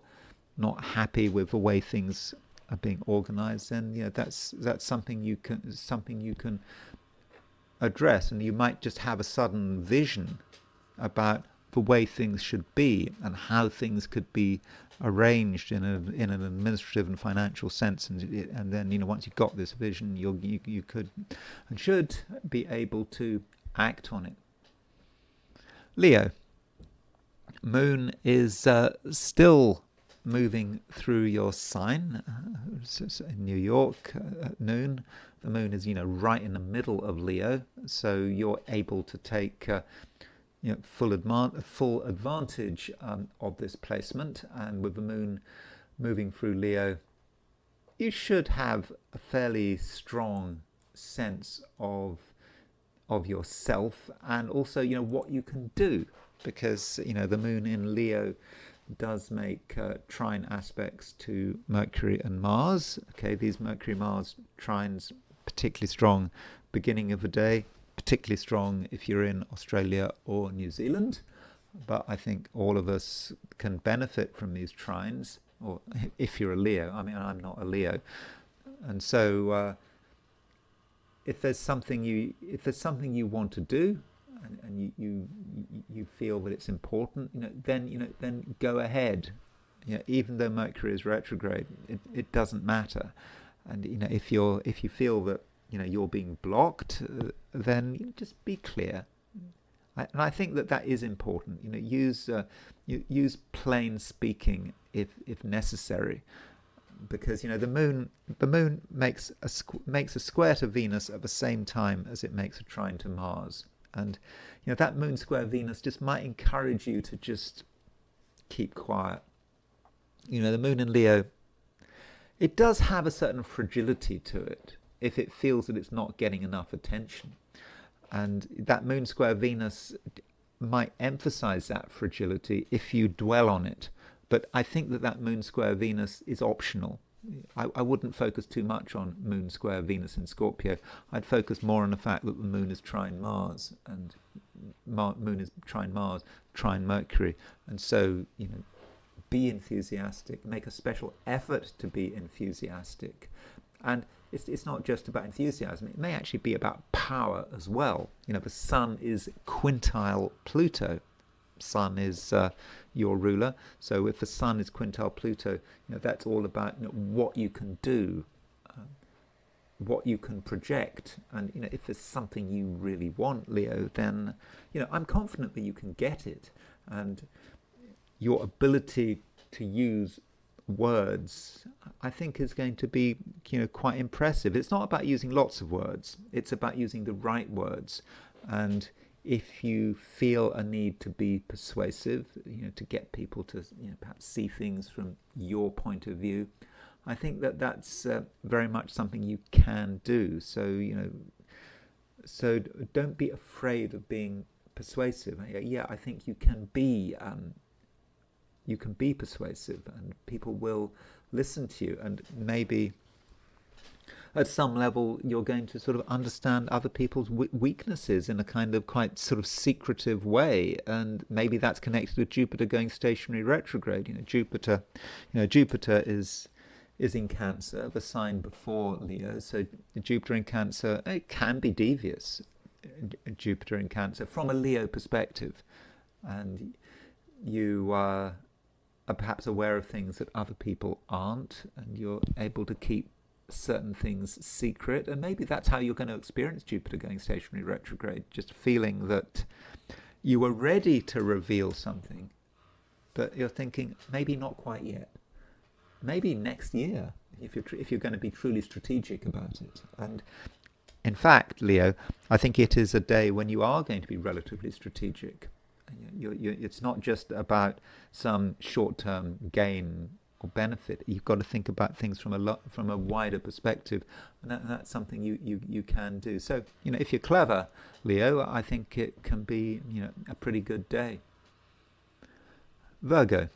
not happy with the way things are being organized, then that's something you can address. And you might just have a sudden vision about the way things should be and how things could be arranged in an administrative and financial sense, and then once you've got this vision, you could and should be able to act on it. Leo, moon is still moving through your sign. In New York at noon, the moon is right in the middle of Leo, so you're able to take full advantage of this placement. And with the moon moving through Leo, you should have a fairly strong sense of yourself, and also what you can do, because the moon in Leo does make trine aspects to Mercury and Mars. Okay, these Mercury-Mars trines particularly strong beginning of the day, particularly strong if you're in Australia or New Zealand. But I think all of us can benefit from these trines, or if you're a Leo. I mean, I'm not a Leo. And so if there's something you want to do, and you feel that it's important, then go ahead. Even though Mercury is retrograde, it doesn't matter. And if you feel that you're being blocked, then just be clear. And I think that is important. Use plain speaking if necessary, because the moon makes a square to Venus at the same time as it makes a trine to Mars, and that moon square Venus just might encourage you to just keep quiet. The moon in Leo, it does have a certain fragility to it if it feels that it's not getting enough attention. And that moon square Venus might emphasize that fragility if you dwell on it. But I think that moon square Venus is optional. I wouldn't focus too much on moon square Venus in Scorpio. I'd focus more on the fact that the moon is trine Mars, and moon is trine Mars, trine Mercury. And so, be enthusiastic. Make a special effort to be enthusiastic. And it's not just about enthusiasm. It may actually be about power as well. The sun is quintile Pluto. Sun is your ruler. So if the sun is quintile Pluto, that's all about what you can do, what you can project. And if there's something you really want, Leo, then I'm confident that you can get it. And your ability to use words, I think, is going to be quite impressive. It's not about using lots of words. It's about using the right words. And if you feel a need to be persuasive, to get people to perhaps see things from your point of view, I think that's very much something you can do. So so don't be afraid of being persuasive. Yeah, I think you can be persuasive, and people will listen to you, and maybe at some level you're going to sort of understand other people's weaknesses in a kind of quite sort of secretive way. And maybe that's connected with Jupiter going stationary retrograde. Jupiter is in Cancer, the sign before Leo. So Jupiter in Cancer, it can be devious, Jupiter in Cancer, from a Leo perspective. And you are perhaps aware of things that other people aren't, and you're able to keep certain things secret. And maybe that's how you're going to experience Jupiter going stationary retrograde, just feeling that you are ready to reveal something, but you're thinking maybe not quite yet, maybe next year, if you're going to be truly strategic about it. And in fact, Leo, I think it is a day when you are going to be relatively strategic. It's not just about some short-term gain or benefit. You've got to think about things from a wider perspective, and that's something you can do. So if you're clever, Leo, I think it can be a pretty good day. Virgo.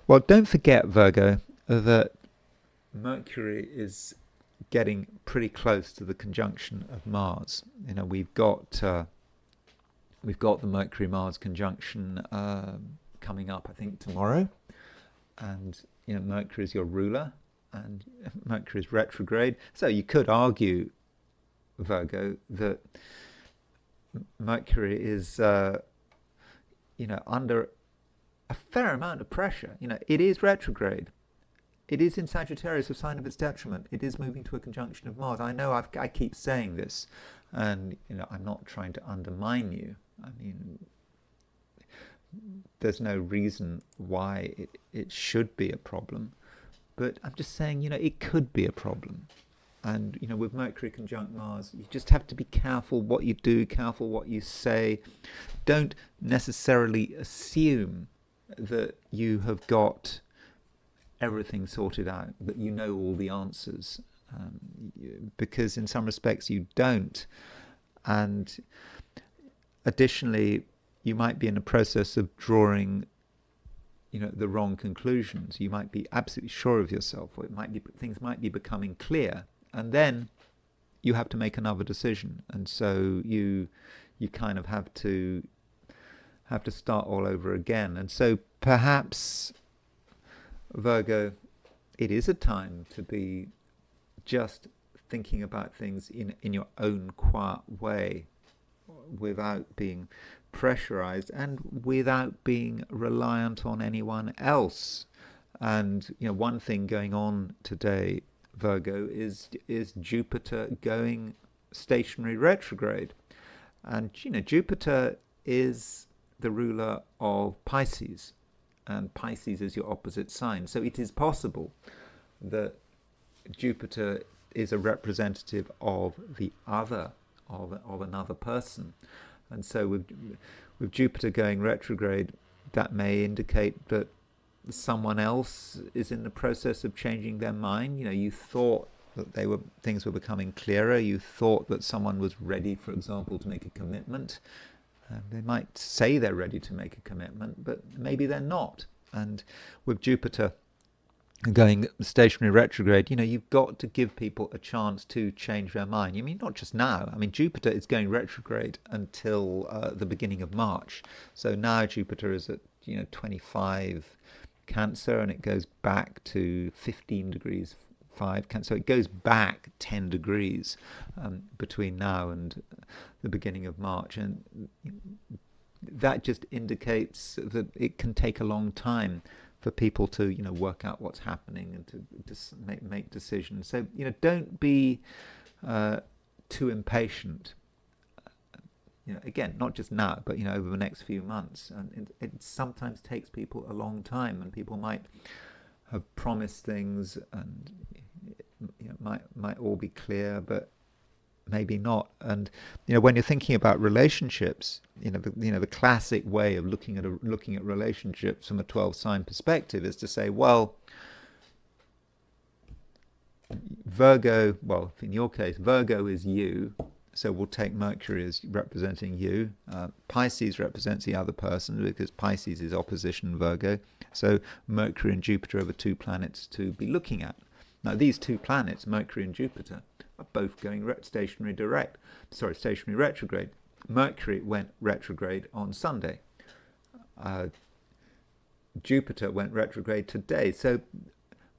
Well, don't forget, Virgo, that Mercury is getting pretty close to the conjunction of Mars. We've got the Mercury-Mars conjunction coming up, I think, tomorrow. And Mercury is your ruler, and Mercury is retrograde. So you could argue, Virgo, that Mercury is under a fair amount of pressure. It is retrograde. It is in Sagittarius, a sign of its detriment. It is moving to a conjunction of Mars. I know I keep saying this, and I'm not trying to undermine you. I mean, there's no reason why it should be a problem, but I'm just saying, it could be a problem. And with Mercury conjunct Mars, you just have to be careful what you do, careful what you say. Don't necessarily assume that you have got everything sorted out, that you know all the answers, because in some respects you don't. And additionally, you might be in the process of drawing the wrong conclusions. You might be absolutely sure of yourself, or things might be becoming clear, and then you have to make another decision, and so you kind of have to start all over again. And so perhaps, Virgo, it is a time to be just thinking about things in your own quiet way, without being pressurized and without being reliant on anyone else. And one thing going on today, Virgo, is Jupiter going stationary retrograde. And Jupiter is the ruler of Pisces, and Pisces is your opposite sign. So it is possible that Jupiter is a representative of the other, of another person. And so with Jupiter going retrograde, that may indicate that someone else is in the process of changing their mind. You thought that things were becoming clearer. You thought that someone was ready, for example, to make a commitment. They might say they're ready to make a commitment, but maybe they're not. And with Jupiter going stationary retrograde, you've got to give people a chance to change their mind. Not just now. Jupiter is going retrograde until the beginning of March. So now Jupiter is at 25 Cancer, and it goes back to 15 degrees 5 Cancer. So it goes back 10 degrees between now and the beginning of March, and that just indicates that it can take a long time for people to work out what's happening and to make decisions. So don't be too impatient. Again, not just now, but over the next few months. And it sometimes takes people a long time, and people might have promised things, and might all be clear, but maybe not. And when you're thinking about relationships, the classic way of looking at relationships from a 12 sign perspective is to say, well, Virgo, in your case, Virgo is you, so we'll take Mercury as representing you. Pisces represents the other person, because Pisces is opposition Virgo. So Mercury and Jupiter are the two planets to be looking at. Now, these two planets, Mercury and Jupiter, are both going stationary retrograde. Mercury went retrograde on Sunday. Jupiter went retrograde today. So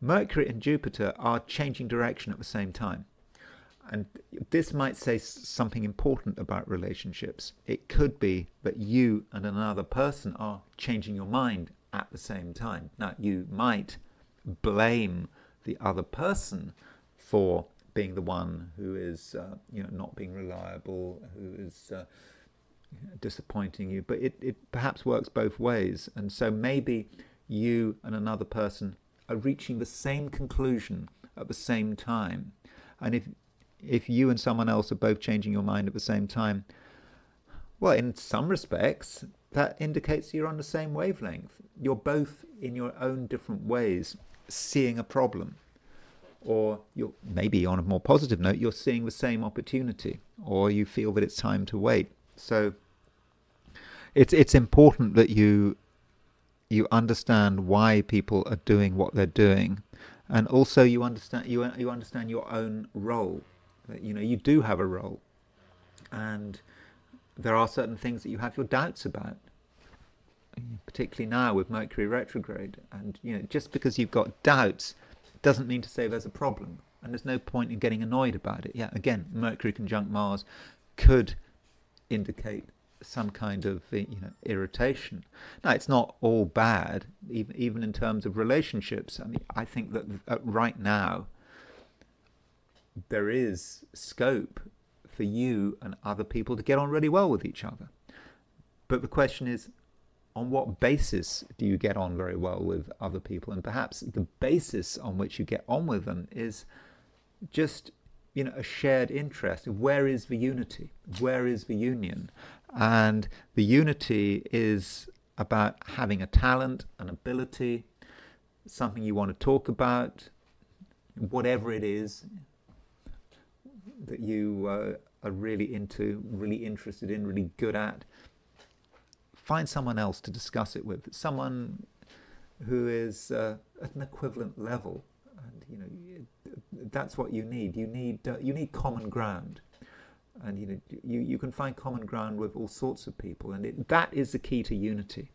Mercury and Jupiter are changing direction at the same time. And this might say something important about relationships. It could be that you and another person are changing your mind at the same time. Now, you might blame the other person for being the one who is not being reliable, who is disappointing you, but it perhaps works both ways. And so maybe you and another person are reaching the same conclusion at the same time. And if you and someone else are both changing your mind at the same time, well, in some respects, that indicates you're on the same wavelength. You're both, in your own different ways, seeing a problem. Or you're maybe, on a more positive note, you're seeing the same opportunity, or you feel that it's time to wait. So it's important that you understand why people are doing what they're doing, and also you understand your own role. You do have a role, and there are certain things that you have your doubts about, particularly now with Mercury retrograde. And just because you've got doubts doesn't mean to say there's a problem, and there's no point in getting annoyed about it. Yeah, again, Mercury conjunct Mars could indicate some kind of irritation. Now, it's not all bad, even in terms of relationships. I think that right now there is scope for you and other people to get on really well with each other. But the question is, on what basis do you get on very well with other people? And perhaps the basis on which you get on with them is just a shared interest. Where is the unity? Where is the union? And the unity is about having a talent, an ability, something you want to talk about, whatever it is that you are really into, really interested in, really good at. Find someone else to discuss it with, someone who is at an equivalent level. And that's what you need. You need common ground, and you can find common ground with all sorts of people, and that is the key to unity.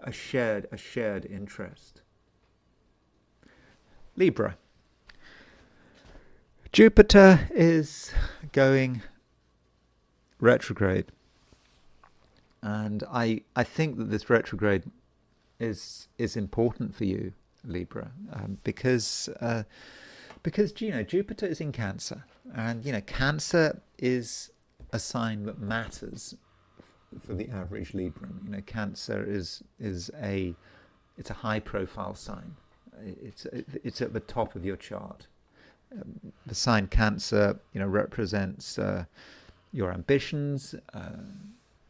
A shared interest. Libra. Jupiter is going retrograde, and I think that this retrograde is important for you, Libra, because Jupiter is in Cancer, and Cancer is a sign that matters for the average Libran. Cancer is a high profile sign. It's at the top of your chart. The sign Cancer, represents your ambitions,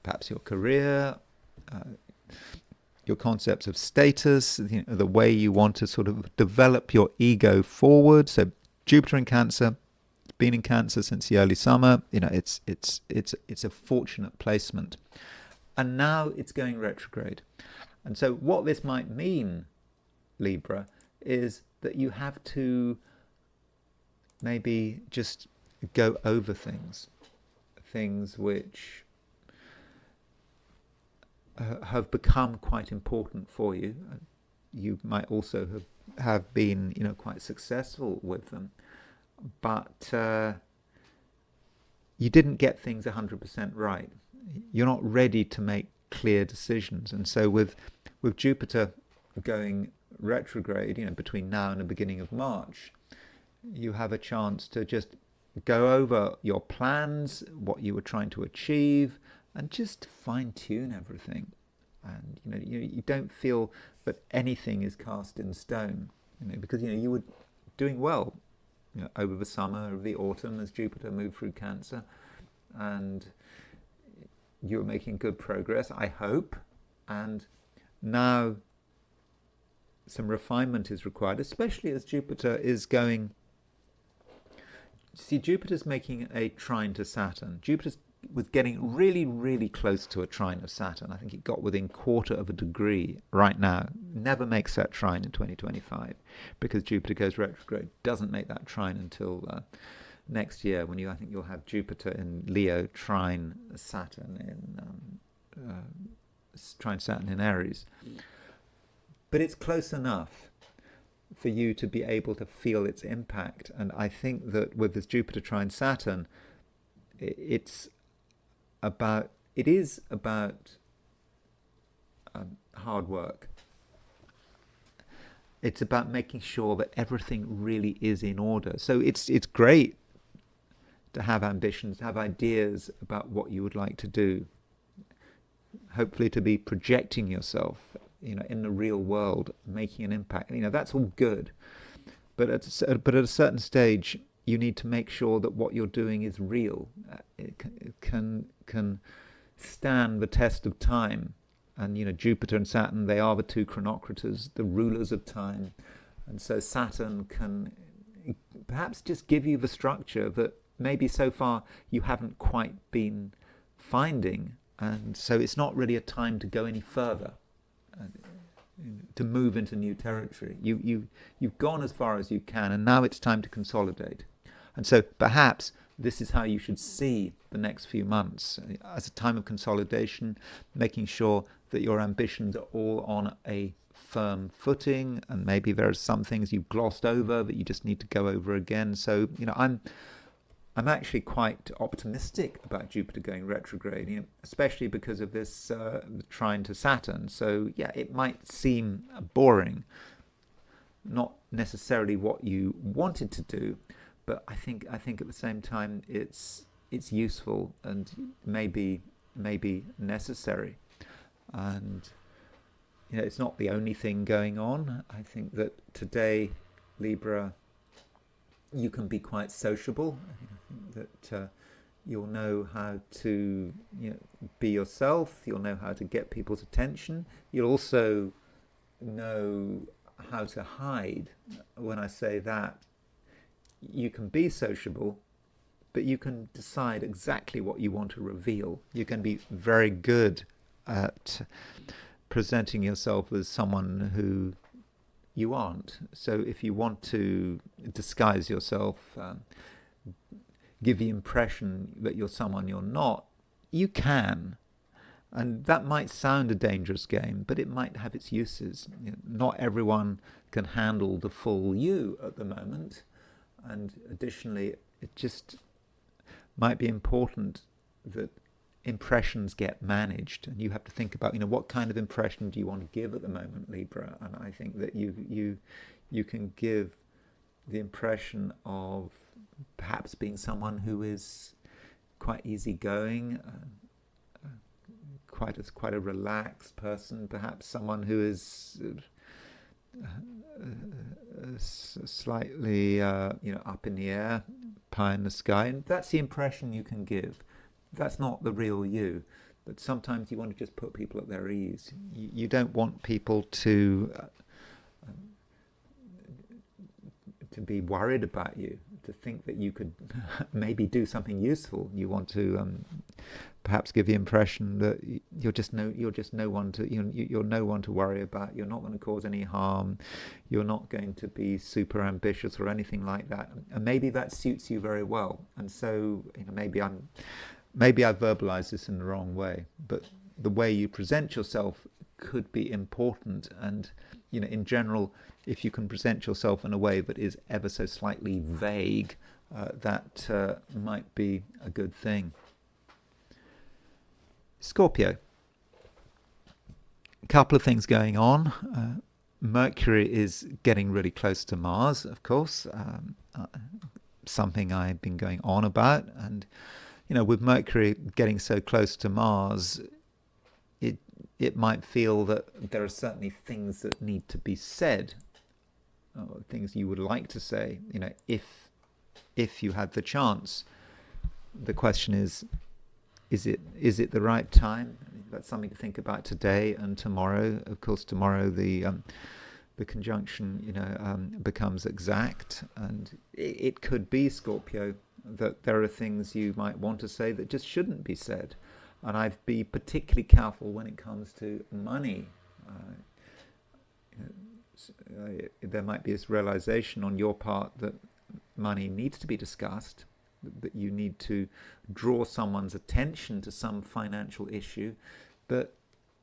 perhaps your career, your concepts of status, the way you want to sort of develop your ego forward. So Jupiter in Cancer, been in Cancer since the early summer. It's a fortunate placement, and now it's going retrograde. And so what this might mean, Libra, is that you have to maybe just go over things which have become quite important for you. You might also have been quite successful with them, but you didn't get things 100% right. You're not ready to make clear decisions. And so with Jupiter going retrograde, between now and the beginning of March, you have a chance to just go over your plans, what you were trying to achieve, and just fine-tune everything. And you don't feel that anything is cast in stone, because you were doing well over the summer, over the autumn, as Jupiter moved through Cancer, and you were making good progress, I hope. And now some refinement is required, especially as Jupiter is going. See, Jupiter's making a trine to Saturn. Jupiter was getting really, really close to a trine of Saturn. I think it got within 1/4 of a degree right now. Never makes that trine in 2025, because Jupiter goes retrograde. Doesn't make that trine until next year, when I think you'll have Jupiter in Leo trine Saturn in Aries. But it's close enough for you to be able to feel its impact. And I think that with this Jupiter trine Saturn, it is about hard work. It's about making sure that everything really is in order. So it's great to have ambitions, to have ideas about what you would like to do. Hopefully to be projecting yourself in the real world, making an impact. That's all good. But at a certain stage, you need to make sure that what you're doing is real. It can stand the test of time. And Jupiter and Saturn, they are the two chronocrators, the rulers of time. And so Saturn can perhaps just give you the structure that maybe so far you haven't quite been finding. And so it's not really a time to go any further, to move into new territory. You've gone as far as you can, and now it's time to consolidate. And so perhaps this is how you should see the next few months, as a time of consolidation, making sure that your ambitions are all on a firm footing, and maybe there are some things you've glossed over that you just need to go over again. So I'm actually quite optimistic about Jupiter going retrograde, especially because of this trine to Saturn. So yeah, it might seem boring, not necessarily what you wanted to do, but I think at the same time it's useful and maybe necessary. And it's not the only thing going on. I think that today, Libra, you can be quite sociable. I think that you'll know how to be yourself. You'll know how to get people's attention. You'll also know how to hide. When I say that, you can be sociable, but you can decide exactly what you want to reveal. You can be very good at presenting yourself as someone who you aren't. So if you want to disguise yourself, give the impression that you're someone you're not, you can. And that might sound a dangerous game, but it might have its uses. Not everyone can handle the full you at the moment. And additionally, it just might be important that impressions get managed, and you have to think about, what kind of impression do you want to give at the moment, Libra? And I think that you can give the impression of perhaps being someone who is quite easygoing, quite a relaxed person, perhaps someone who is slightly up in the air, pie in the sky, and that's the impression you can give. That's not the real you, but sometimes you want to just put people at their ease. You don't want people to be worried about you, to think that you could maybe do something useful. You want to perhaps give the impression that you're just no one to you're no one to worry about. You're not going to cause any harm. You're not going to be super ambitious or anything like that. And maybe that suits you very well. And so maybe I verbalize this in the wrong way, but the way you present yourself could be important. And in general, if you can present yourself in a way that is ever so slightly vague, that might be a good thing. Scorpio. A couple of things going on. Mercury is getting really close to Mars, of course, something I've been going on about. And with Mercury getting so close to Mars, it might feel that there are certainly things that need to be said, things you would like to say, if you had the chance. The question is it the right time? That's something to think about today and tomorrow. Of course, tomorrow the conjunction becomes exact, and it could be, Scorpio, that there are things you might want to say that just shouldn't be said. And I'd be particularly careful when it comes to money. There might be this realization on your part that money needs to be discussed, that you need to draw someone's attention to some financial issue. But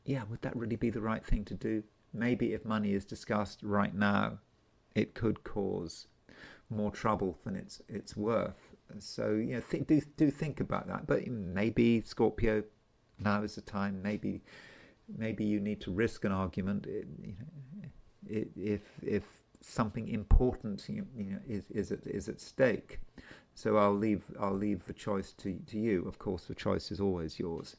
would that really be the right thing to do? Maybe if money is discussed right now, it could cause more trouble than it's worth. So do think about that. But maybe, Scorpio, now is the time. Maybe you need to risk an argument. If something important is at stake. So I'll leave the choice to you. Of course, the choice is always yours.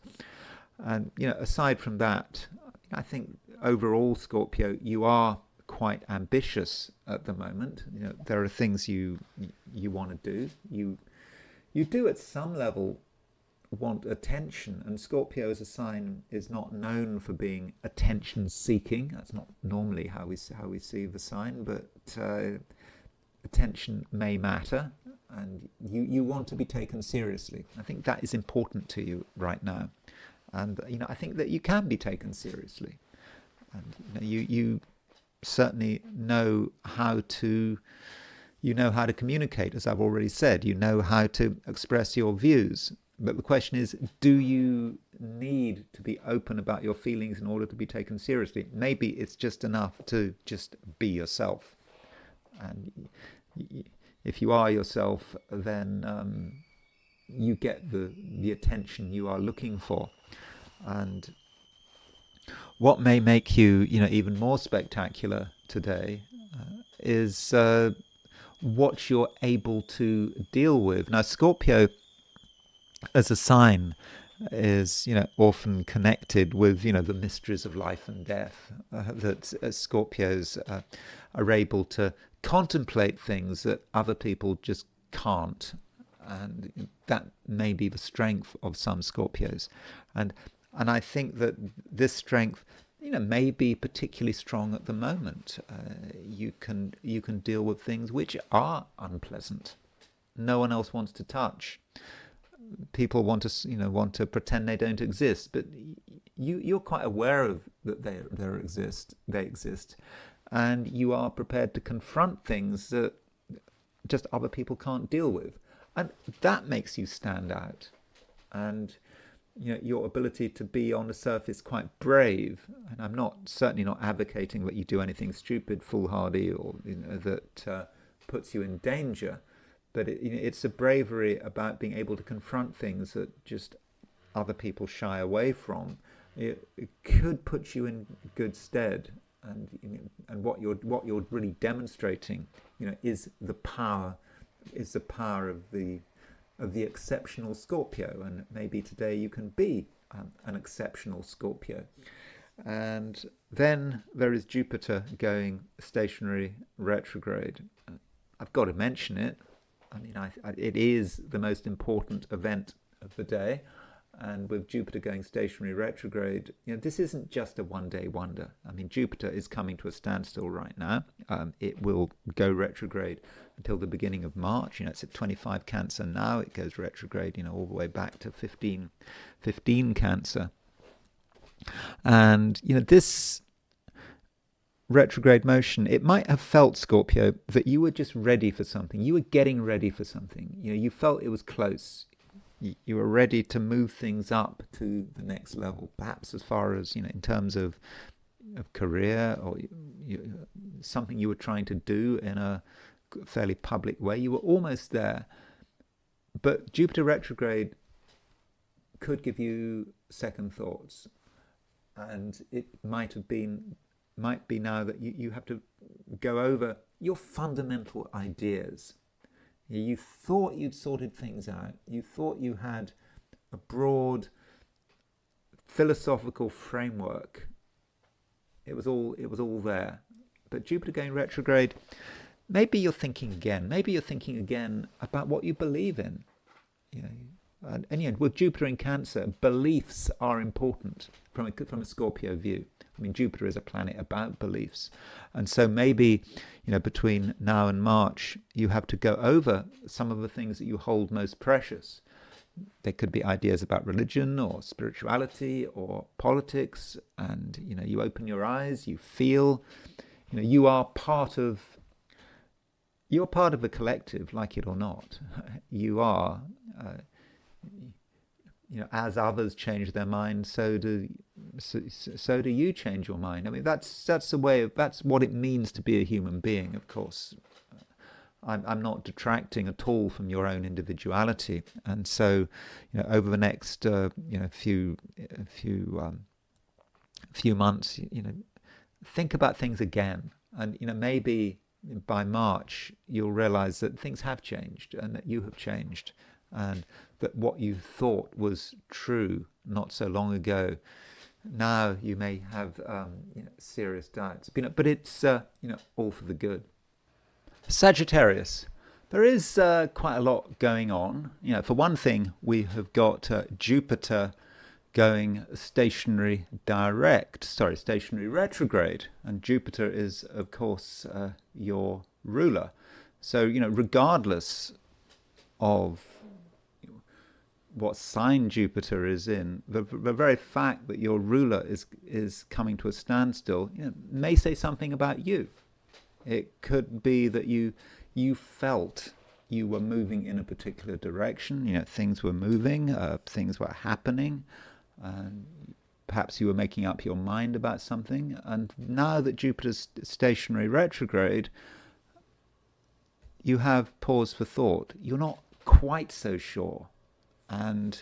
And aside from that, I think overall, Scorpio, you are quite ambitious at the moment. There are things you want to do. You do at some level want attention, and Scorpio as a sign is not known for being attention seeking. That's not normally how we see the sign, but attention may matter, and you want to be taken seriously. I think that is important to you right now, and I think that you can be taken seriously, and you certainly know how to communicate, as I've already said. You know how to express your views. But the question is, do you need to be open about your feelings in order to be taken seriously? Maybe it's just enough to just be yourself. And if you are yourself, then you get the attention you are looking for. And what may make you, even more spectacular today is what you're able to deal with. Now, Scorpio as a sign is often connected with the mysteries of life and death, that Scorpios are able to contemplate things that other people just can't, and that may be the strength of some Scorpios, and I think that this strength may be particularly strong at the moment. You can deal with things which are unpleasant, no one else wants to touch. People want to pretend they don't exist, but you're quite aware of that they exist, and you are prepared to confront things that just other people can't deal with. And that makes you stand out. And your ability to be on the surface quite brave, and I'm certainly not advocating that you do anything stupid, foolhardy, or that puts you in danger, but it's a bravery about being able to confront things that just other people shy away from. It could put you in good stead, and what you're really demonstrating, is the power of the exceptional Scorpio, and maybe today you can be an exceptional Scorpio. And then there is Jupiter going stationary retrograde. I've got to mention it. I mean, it is the most important event of the day. And with Jupiter going stationary retrograde, this isn't just a one-day wonder. I mean, Jupiter is coming to a standstill right now. It will go retrograde until the beginning of March. It's at 25 Cancer now. It goes retrograde, all the way back to 15 Cancer. And, this retrograde motion, it might have felt, Scorpio, that you were just ready for something. You were getting ready for something. You felt it was close. You were ready to move things up to the next level, perhaps as far as, in terms of career, or something you were trying to do in a fairly public way. You were almost there. But Jupiter retrograde could give you second thoughts. And it might be now that you have to go over your fundamental ideas. You thought you'd sorted things out. You thought you had a broad philosophical framework. It was all there. But Jupiter going retrograde, maybe you're thinking again. Maybe you're thinking again about what you believe in. And with Jupiter in Cancer, beliefs are important from a Scorpio view. I mean, Jupiter is a planet about beliefs. And so maybe, between now and March, you have to go over some of the things that you hold most precious. There could be ideas about religion or spirituality or politics. And, you open your eyes, you feel, you are part of the collective, like it or not. You are, as others change their mind, so do you change your mind. I mean, that's what it means to be a human being. Of course, I'm not detracting at all from your own individuality. And so, over the next few months, think about things again, and maybe by March you'll realize that things have changed and that you have changed, and that what you thought was true not so long ago, now you may have serious doubts. But it's all for the good. Sagittarius. There is quite a lot going on. For one thing, we have got Jupiter going stationary retrograde, and Jupiter is, of course, your ruler. So regardless of what sign Jupiter is in, the very fact that your ruler is coming to a standstill, may say something about you. It could be that you felt you were moving in a particular direction. Things were moving, things were happening, and perhaps you were making up your mind about something. And now that Jupiter's stationary retrograde, you have pause for thought. You're not quite so sure. And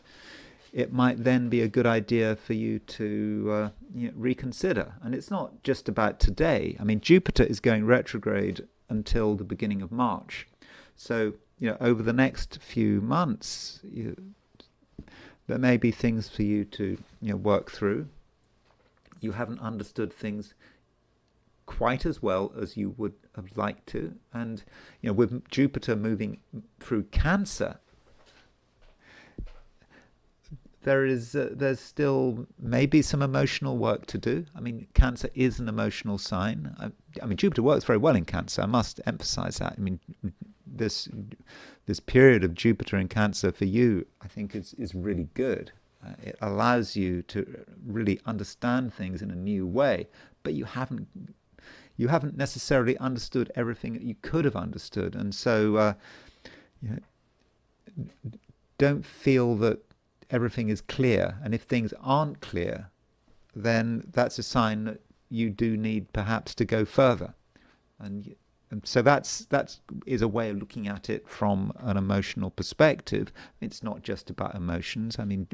it might then be a good idea for you to reconsider. And it's not just about today. I mean, Jupiter is going retrograde until the beginning of March. So, over the next few months, there may be things for you to work through. You haven't understood things quite as well as you would have liked to. And, with Jupiter moving through Cancer, there's still maybe some emotional work to do. I mean, Cancer is an emotional sign. I mean, Jupiter works very well in Cancer. I must emphasize that. I mean, this period of Jupiter in Cancer for you, I think, is really good. It allows you to really understand things in a new way, but you haven't you haven't necessarily understood everything that you could have understood. And so you know, don't feel that everything is clear. And if things aren't clear, then that's a sign that you do need perhaps to go further. And so that is a way of looking at it from an emotional perspective. It's not just about emotions. I mean,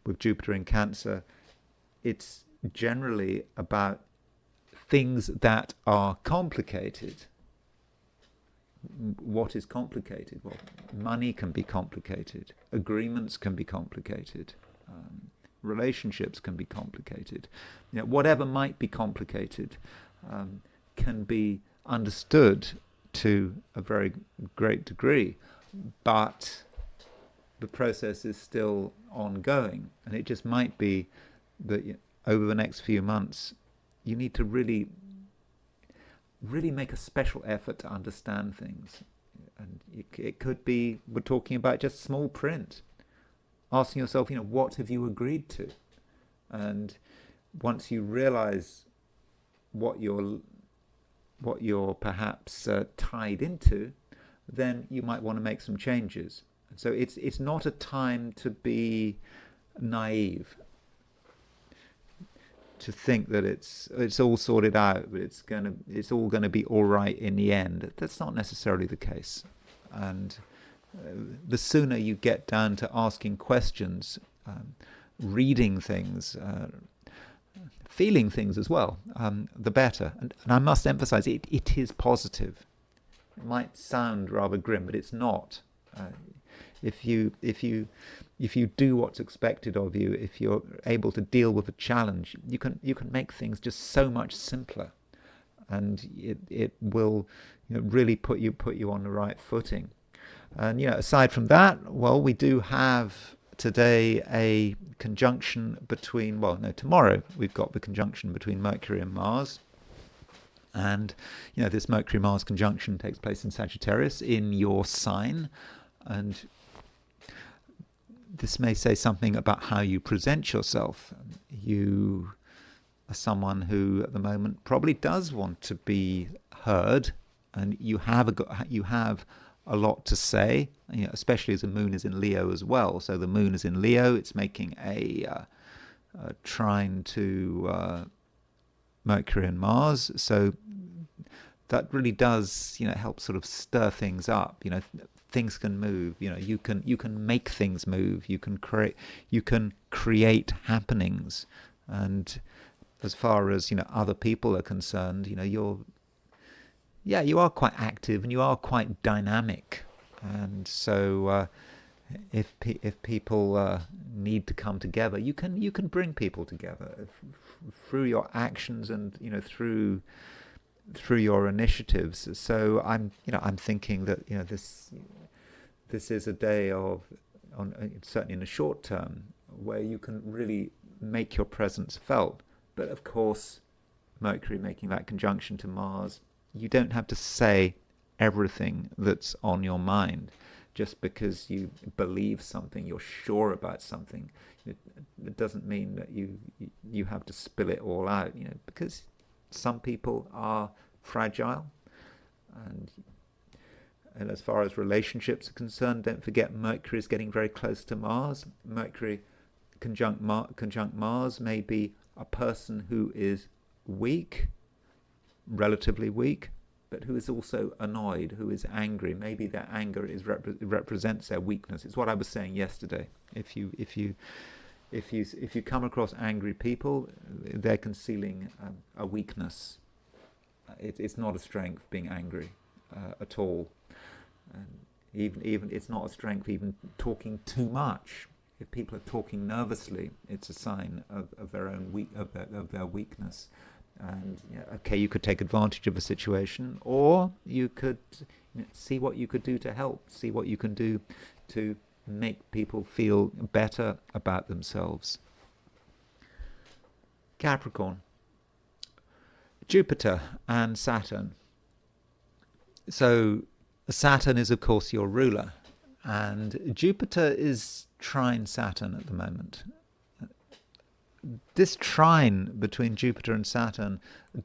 with Jupiter in Cancer, it's generally about things that are complicated. What is complicated? Well, money can be complicated. Agreements can be complicated. Relationships can be complicated. You know, whatever might be complicated can be understood to a very great degree, but the process is still ongoing, and it just might be that over the next few months you need to really make a special effort to understand things. And it could be, we're talking about just small print, asking yourself, what have you agreed to? And once you realize what you're perhaps tied into, then you might want to make some changes. So it's not a time to be naive, to think that it's all sorted out, but it's all going to be all right in the end. That's not necessarily the case. And the sooner you get down to asking questions, reading things, feeling things as well, the better. And I must emphasize, it is positive. It might sound rather grim, but it's not. If you do what's expected of you, if you're able to deal with a challenge, you can make things just so much simpler, and it will really put you on the right footing. And aside from that, well, we do have today a conjunction between, tomorrow we've got the conjunction between Mercury and Mars. And this Mercury-Mars conjunction takes place in Sagittarius, in your sign. And this may say something about how you present yourself. You are someone who at the moment probably does want to be heard, and you have a lot to say, especially as the moon is in Leo as well. So the moon is in Leo, it's making a trine to Mercury and Mars. So that really does, help sort of stir things up. Things can move. You can make things move. You can create happenings. And as far as other people are concerned, you are quite active and you are quite dynamic. And so if people need to come together, you can bring people together through your actions and through your initiatives. So I'm thinking that this is a day certainly in the short term, where you can really make your presence felt. But of course, Mercury making that conjunction to Mars, you don't have to say everything that's on your mind. Just because you believe something, you're sure about something, it doesn't mean that you have to spill it all out. Because some people are fragile, and as far as relationships are concerned, don't forget Mercury is getting very close to Mars. Mercury conjunct Mars may be a person who is weak, relatively weak, but who is also annoyed, who is angry. Maybe their anger represents their weakness. It's what I was saying yesterday. If you come across angry people, they're concealing a weakness. It's not a strength being angry at all. And even it's not a strength even talking too much. If people are talking nervously, it's a sign of their own of their weakness. And you could take advantage of a situation, or you could see what you could do to help, see what you can do to make people feel better about themselves. Capricorn, Jupiter and Saturn. So Saturn is, of course, your ruler, and Jupiter is trine Saturn at the moment. this trine between Jupiter and Saturn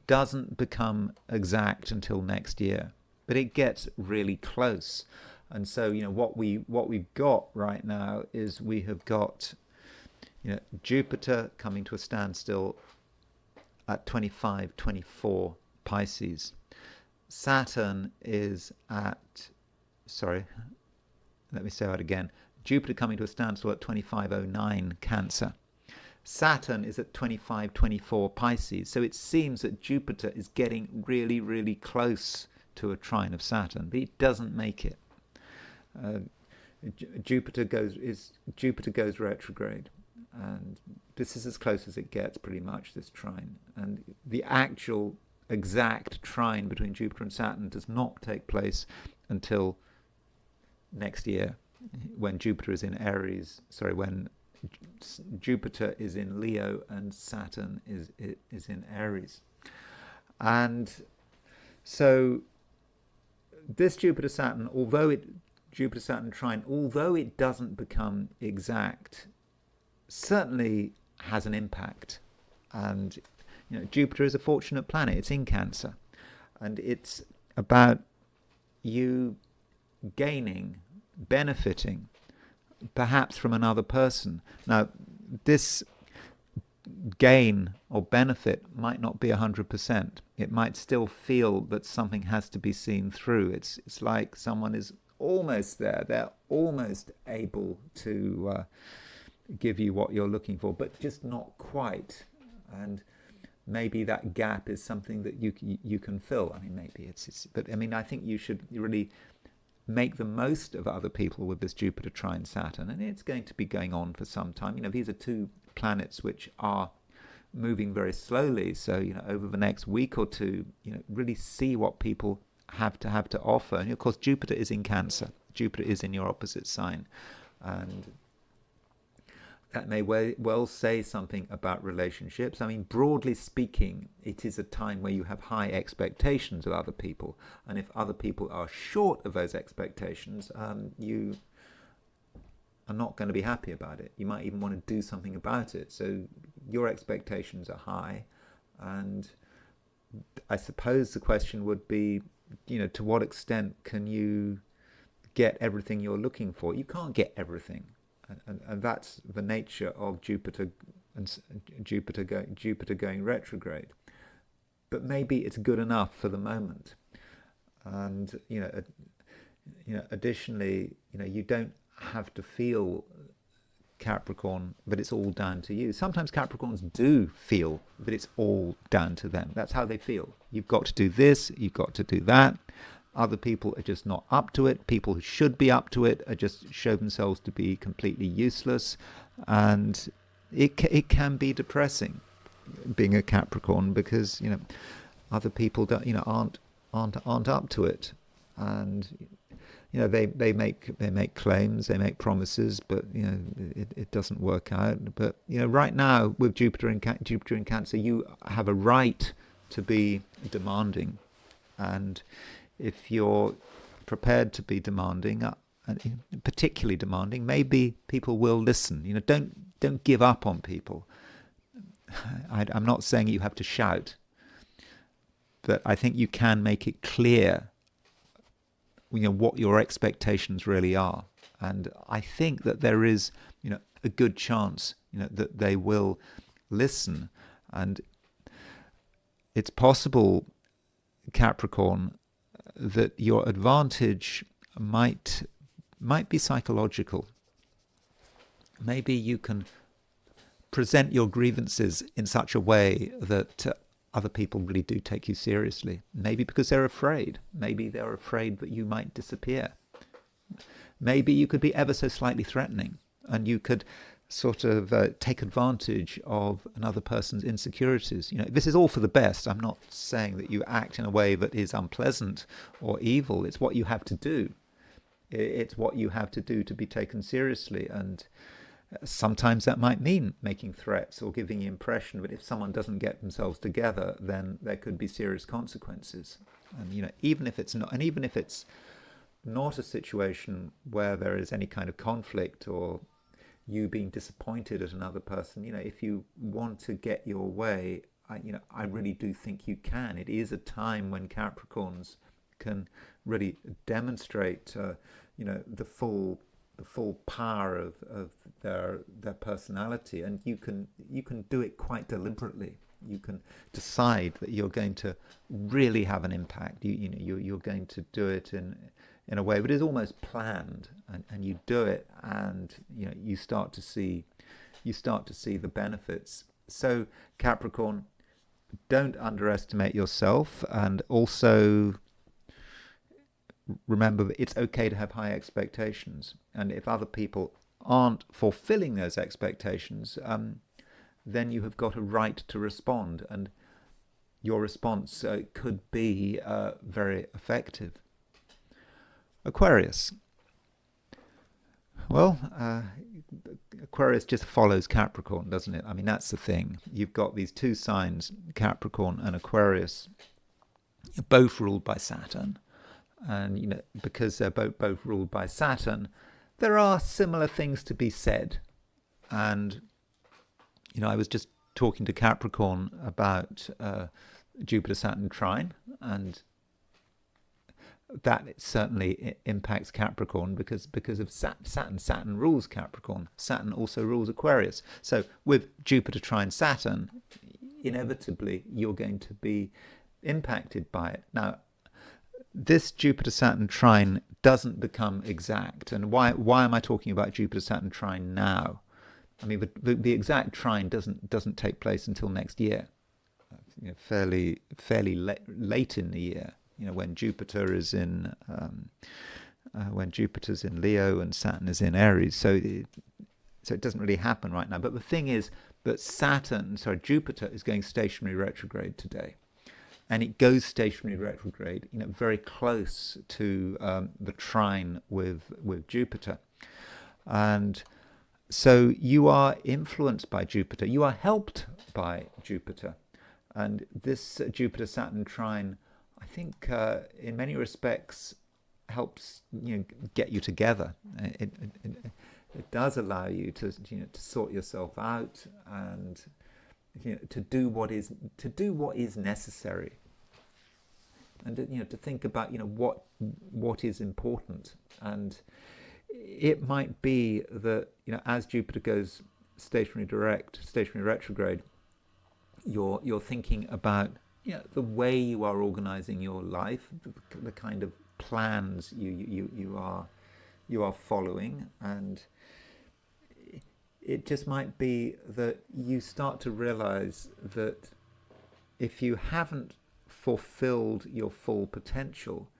doesn't become exact until next year, but it gets really close. And so, what we've got right now is we have got, Jupiter coming to a standstill at 25-24 Pisces. Saturn is at, sorry, let me say that again. Jupiter coming to a standstill at 25-09 Cancer. Saturn is at 25-24 Pisces. So it seems that Jupiter is getting really, really close to a trine of Saturn, but it doesn't make it. Jupiter goes retrograde, and this is as close as it gets, pretty much, this trine. And the actual exact trine between Jupiter and Saturn does not take place until next year, when Jupiter is in Aries. Sorry, when Jupiter is in Leo and Saturn is in Aries. And so this Jupiter-Saturn, Jupiter-Saturn trine, although it doesn't become exact, certainly has an impact. And Jupiter is a fortunate planet. It's in Cancer, and it's about you gaining, benefiting, perhaps from another person. Now, this gain or benefit might not be 100%. It might still feel that something has to be seen through. It's like someone is almost there. They're almost able to give you what you're looking for, but just not quite. And maybe that gap is something that you can fill. I mean, maybe but I mean, I think you should really make the most of other people with this Jupiter trine Saturn, and it's going to be going on for some time. These are two planets which are moving very slowly. So, over the next week or two, really see what people have to offer. And of course, Jupiter is in Cancer. Jupiter is in your opposite sign, and that may well say something about relationships. I mean, broadly speaking, it is a time where you have high expectations of other people. And if other people are short of those expectations, you are not going to be happy about it. You might even want to do something about it. So your expectations are high. And I suppose the question would be, to what extent can you get everything you're looking for? You can't get everything. And that's the nature of Jupiter and Jupiter going retrograde. But maybe it's good enough for the moment. And additionally, you don't have to feel, Capricorn, that it's all down to you. Sometimes Capricorns do feel that it's all down to them. That's how they feel. You've got to do this, you've got to do that. Other people are just not up to it. People who should be up to it are just show themselves to be completely useless. And it can be depressing, being a Capricorn, because other people don't, aren't up to it. And they make claims, they make promises, but it doesn't work out. But right now with Jupiter in Cancer, you have a right to be demanding, and if you're prepared to be demanding, particularly demanding, maybe people will listen. Don't give up on people. I'm not saying you have to shout, but I think you can make it clear, what your expectations really are. And I think that there is, a good chance, that they will listen. And it's possible, Capricorn, that your advantage might be psychological. Maybe you can present your grievances in such a way that other people really do take you seriously. Maybe because they're afraid. Maybe they're afraid that you might disappear. Maybe you could be ever so slightly threatening, and you could sort of take advantage of another person's insecurities. This is all for the best. I'm not saying that you act in a way that is unpleasant or evil. It's what you have to do. It's what you have to do to be taken seriously. And sometimes that might mean making threats or giving the impression that if someone doesn't get themselves together, then there could be serious consequences. And even if it's not a situation where there is any kind of conflict or you being disappointed at another person. If you want to get your way, I really do think you can. It is a time when Capricorns can really demonstrate, the full power of their personality, and you can do it quite deliberately. You can decide that you're going to really have an impact. You're going to do it in a way that is almost planned, and you do it, and you start to see the benefits. So Capricorn, don't underestimate yourself, and also remember that it's okay to have high expectations, and if other people aren't fulfilling those expectations, then you have got a right to respond, and your response could be very effective. Aquarius. Well, Aquarius just follows Capricorn, doesn't it? I mean, that's the thing. You've got these two signs, Capricorn and Aquarius, both ruled by Saturn. And, because they're both ruled by Saturn, there are similar things to be said. And, I was just talking to Capricorn about Jupiter-Saturn trine, and that certainly impacts Capricorn because of Saturn. Saturn rules Capricorn. Saturn also rules Aquarius. So with Jupiter trine Saturn, inevitably you're going to be impacted by it. Now, this Jupiter-Saturn trine doesn't become exact. And why am I talking about Jupiter-Saturn trine now? I mean, the exact trine doesn't take place until next year, fairly late in the year. When Jupiter is in Jupiter's in Leo and Saturn is in Aries, so it doesn't really happen right now. But the thing is that Jupiter is going stationary retrograde today, and it goes stationary retrograde, very close to the trine with Jupiter, and so you are influenced by Jupiter. You are helped by Jupiter, and this Jupiter-Saturn trine, I think, in many respects, helps get you together. It does allow you to sort yourself out, and to do what is necessary, and to think about what is important. And it might be that as Jupiter goes stationary retrograde, you're thinking about the way you are organizing your life, the kind of plans you are following, and it just might be that you start to realize that if you haven't fulfilled your full potential,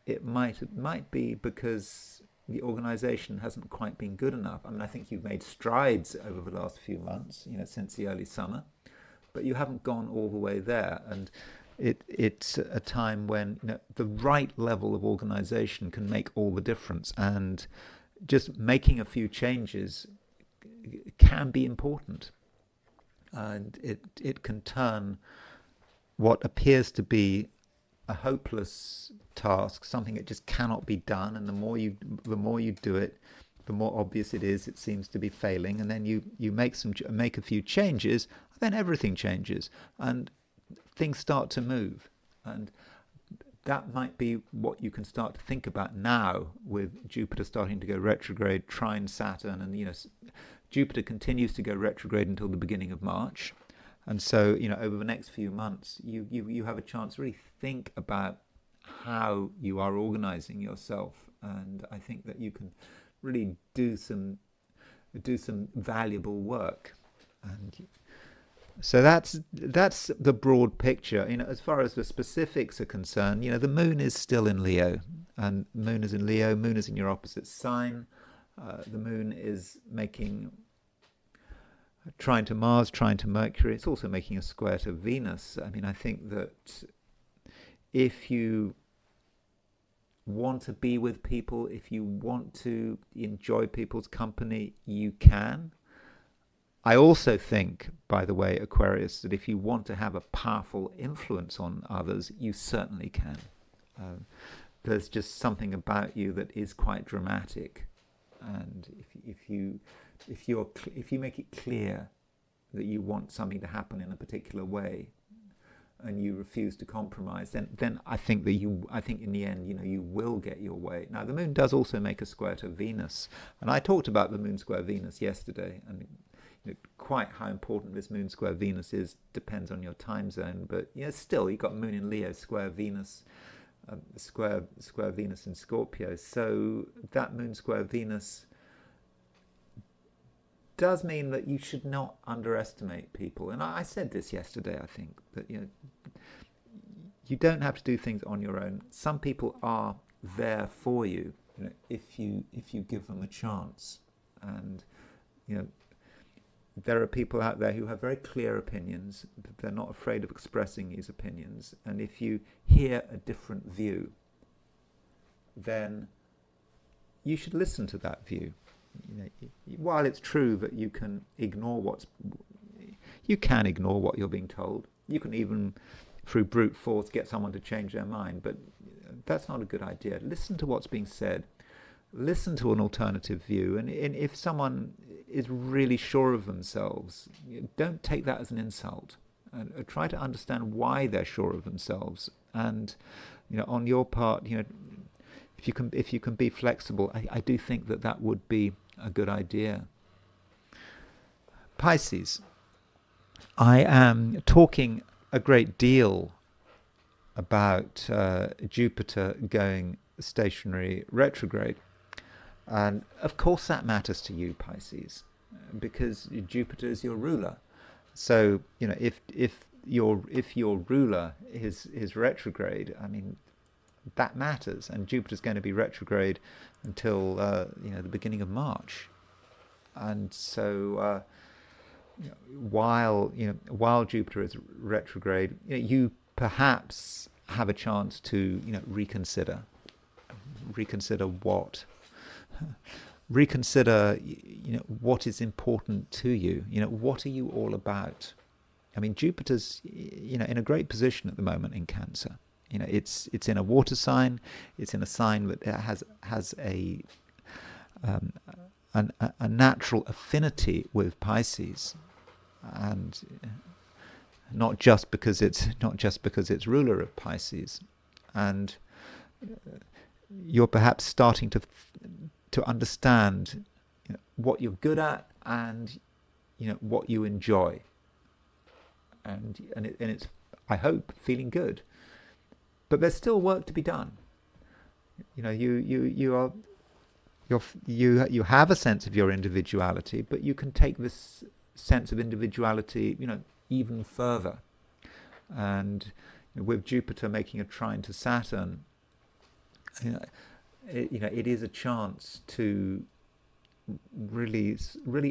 it might be because the organization hasn't quite been good enough. I mean, I think you've made strides over the last few months, since the early summer, but you haven't gone all the way there. And it's a time when the right level of organization can make all the difference, and just making a few changes can be important, and it can turn what appears to be a hopeless task, something that just cannot be done, and the more you do it, the more obvious it seems to be failing, and then you make a few changes, then everything changes and things start to move. And that might be what you can start to think about now, with Jupiter starting to go retrograde, trine Saturn, and Jupiter continues to go retrograde until the beginning of March. And so, over the next few months, you have a chance to really think about how you are organizing yourself. And I think that you can really do some valuable work. And so that's the broad picture. As far as the specifics are concerned, the moon is still in Leo, and moon is in Leo. Moon is in your opposite sign. The moon is making trine to Mars, trine to Mercury. It's also making a square to Venus. I mean, I think that if you want to be with people, if you want to enjoy people's company, you can. I also think, by the way, Aquarius, that if you want to have a powerful influence on others, you certainly can. There's just something about you that is quite dramatic. And if you if you make it clear that you want something to happen in a particular way, and you refuse to compromise, then I think in the end, you will get your way. Now, the moon does also make a square to Venus, and I talked about the moon square Venus yesterday, and quite how important this moon square Venus is depends on your time zone. But still, you've got moon in Leo square Venus, square Venus in Scorpio. So that moon square Venus does mean that you should not underestimate people. And I said this yesterday, I think, that you don't have to do things on your own. Some people are there for you, if you give them a chance. And there are people out there who have very clear opinions, but they're not afraid of expressing these opinions. And if you hear a different view, then you should listen to that view. While it's true that you can ignore what you're being told, you can even through brute force get someone to change their mind, but that's not a good idea. Listen to what's being said, listen to an alternative view, and if someone is really sure of themselves, don't take that as an insult, and try to understand why they're sure of themselves. And on your part, if you can be flexible, I do think that would be a good idea. Pisces, I am talking a great deal about Jupiter going stationary retrograde, and of course that matters to you, Pisces, because Jupiter is your ruler. So if your ruler is retrograde, I mean, that matters, and Jupiter's going to be retrograde until the beginning of March. And so while Jupiter is retrograde, you perhaps have a chance to reconsider what what is important to you. What are you all about? I mean, Jupiter's in a great position at the moment in Cancer. It's in a water sign. It's in a sign that has a natural affinity with Pisces, and not just because it's ruler of Pisces. And you're perhaps starting to understand what you're good at and what you enjoy, and it's, I hope, feeling good. But there's still work to be done. You have a sense of your individuality, but you can take this sense of individuality, even further. And with Jupiter making a trine to Saturn, it is a chance to really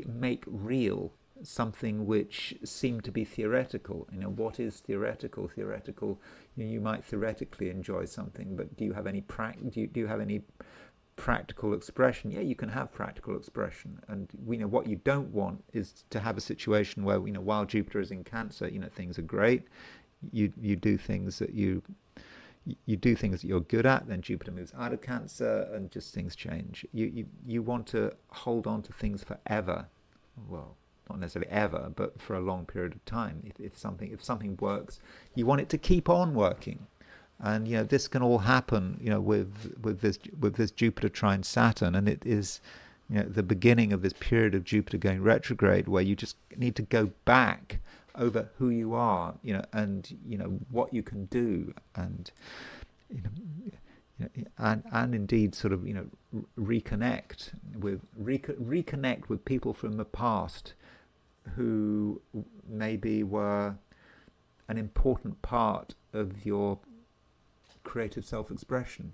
make real something which seemed to be theoretical. What is theoretical? Theoretical, you might theoretically enjoy something, but do you have any practical expression? Yeah, you can have practical expression. And what you don't want is to have a situation where while Jupiter is in Cancer, things are great. You do things that you're good at. Then Jupiter moves out of Cancer, and just things change. You want to hold on to things forever. Well, not necessarily ever, but for a long period of time. If something works, you want it to keep on working. And this can all happen with this Jupiter trine Saturn, and it is the beginning of this period of Jupiter going retrograde, where you just need to go back over who you are, and what you can do, and and indeed sort of reconnect with people from the past who maybe were an important part of your creative self-expression.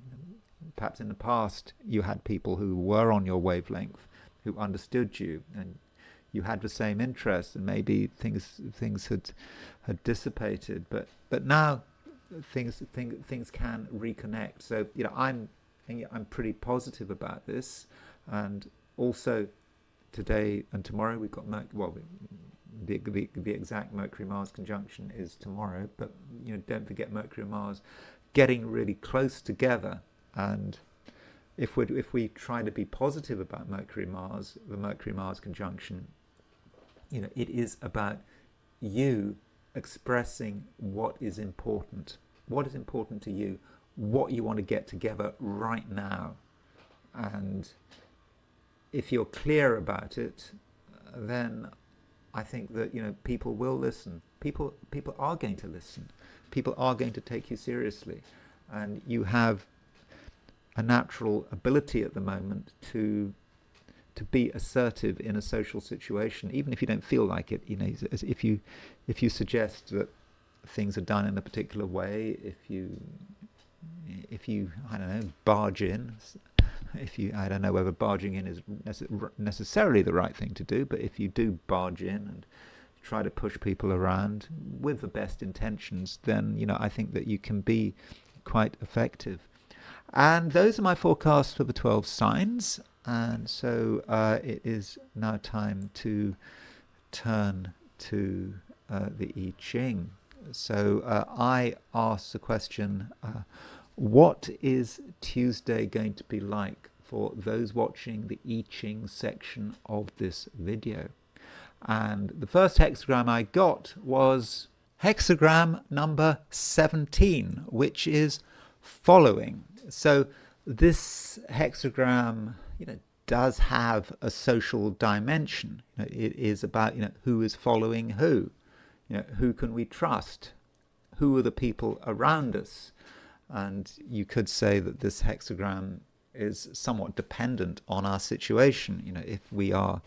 Perhaps in the past you had people who were on your wavelength, who understood you, and you had the same interests, and maybe things had dissipated, but now things can reconnect. So I'm pretty positive about this. And also today and tomorrow we've got the exact Mercury-Mars conjunction is tomorrow, but don't forget Mercury and Mars getting really close together, and if we try to be positive about Mercury-Mars, the Mercury-Mars conjunction, it is about you expressing what is important to you, what you want to get together right now. And if you're clear about it, then I think that people will listen. People are going to listen. People are going to take you seriously, and you have a natural ability at the moment to be assertive in a social situation, even if you don't feel like it. If you suggest that things are done in a particular way, if you I don't know, barge in. I don't know whether barging in is necessarily the right thing to do, but if you do barge in and try to push people around with the best intentions, then I think that you can be quite effective. And those are my forecasts for the 12 signs. And so it is now time to turn to the I Ching. So I asked the question, what is Tuesday going to be like for those watching the I Ching section of this video? And the first hexagram I got was hexagram number 17, which is following. So this hexagram, does have a social dimension. It is about, who is following who. Who can we trust? Who are the people around us? And you could say that this hexagram is somewhat dependent on our situation. If we are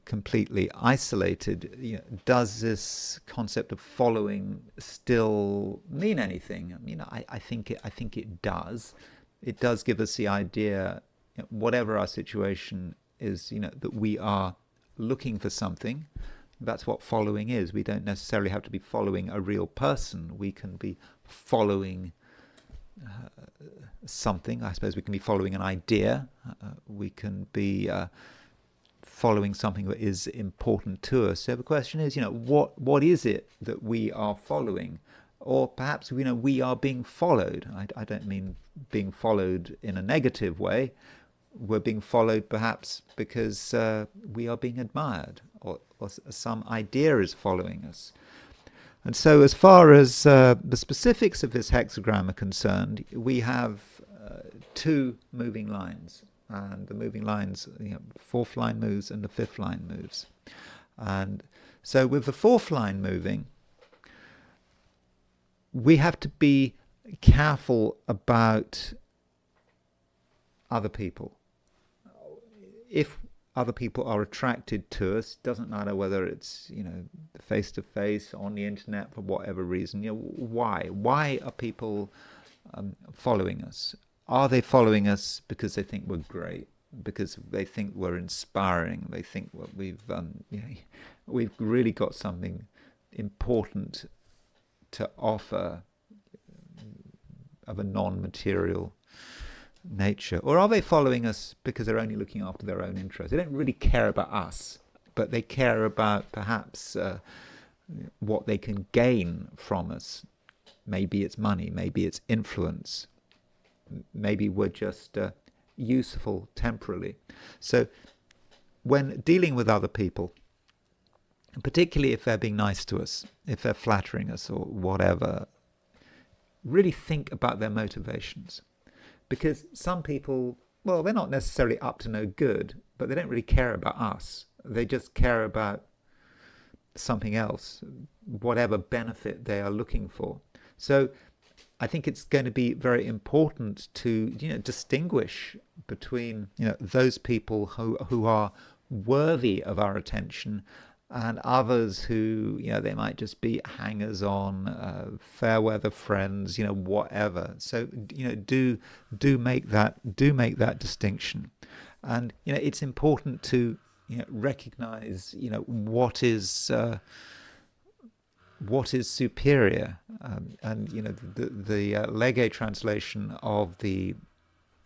completely isolated, does this concept of following still mean anything? I think it does. It does give us the idea, whatever our situation is, that we are looking for something. That's what following is. We don't necessarily have to be following a real person. We can be following something. I suppose we can be following an idea. We can be following something that is important to us. So the question is, what is it that we are following? Or perhaps, we are being followed. I don't mean being followed in a negative way. We're being followed perhaps because we are being admired, or some idea is following us. And so as far as the specifics of this hexagram are concerned, we have two moving lines. And the moving lines, fourth line moves and the fifth line moves. And so with the fourth line moving, we have to be careful about other people. If other people are attracted to us, doesn't matter whether it's face to face, on the internet, for whatever reason. Why are people following us? Are they following us because they think we're great? Because they think we're inspiring? They think we've really got something important to offer of a non-material nature? Or are they following us because they're only looking after their own interests? They don't really care about us, but they care about perhaps what they can gain from us. Maybe it's money, maybe it's influence, maybe we're just useful temporarily. So when dealing with other people, and particularly if they're being nice to us, if they're flattering us or whatever, really think about their motivations. Because some people, they're not necessarily up to no good, but they don't really care about us. They just care about something else, whatever benefit they are looking for. So I think it's going to be very important to distinguish between those people who are worthy of our attention and others who they might just be hangers on, fair weather friends, whatever. So do make that distinction. And it's important to recognize what is superior. And the Legge translation of the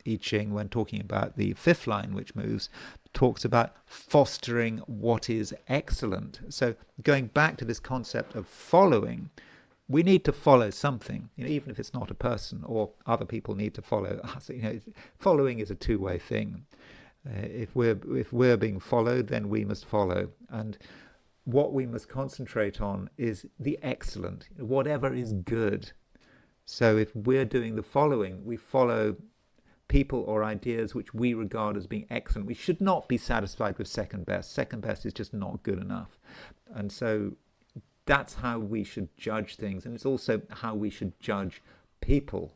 I Ching, when talking about the fifth line which moves, talks about fostering what is excellent. So going back to this concept of following, we need to follow something, even if it's not a person, or other people need to follow us. Following is a two-way thing. If we're being followed, then we must follow. And what we must concentrate on is the excellent, whatever is good. So if we're doing the following, we follow people or ideas which we regard as being excellent. We should not be satisfied with second best. Second best is just not good enough. And so that's how we should judge things. And it's also how we should judge people.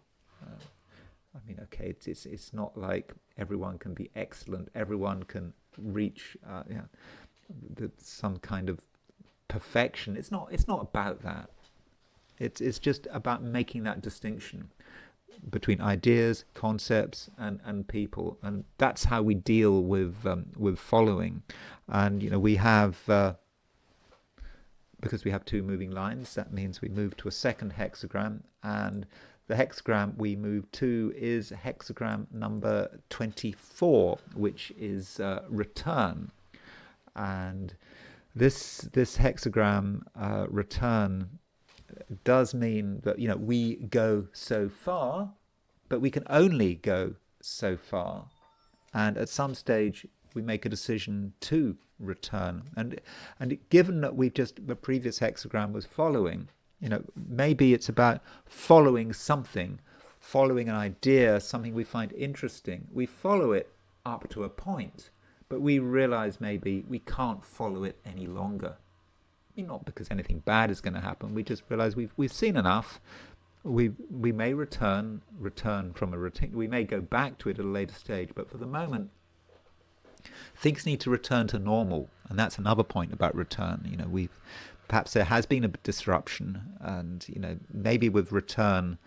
Okay, it's not like everyone can be excellent. Everyone can reach some kind of perfection. It's not about that. It's just about making that distinction between ideas, concepts, and people, and that's how we deal with following. And we have because we have two moving lines, that means we move to a second hexagram, and the hexagram we move to is hexagram number 24, which is return. And this hexagram return does mean that we go so far, but we can only go so far, and at some stage we make a decision to return. And given that the previous hexagram was following, maybe it's about following something, following an idea, something we find interesting. We follow it up to a point, but we realize maybe we can't follow it any longer. Not because anything bad is going to happen. We just realize we've seen enough. We may return from a routine. We may go back to it at a later stage, but for the moment, things need to return to normal. And that's another point about return. Perhaps there has been a disruption, and maybe with return,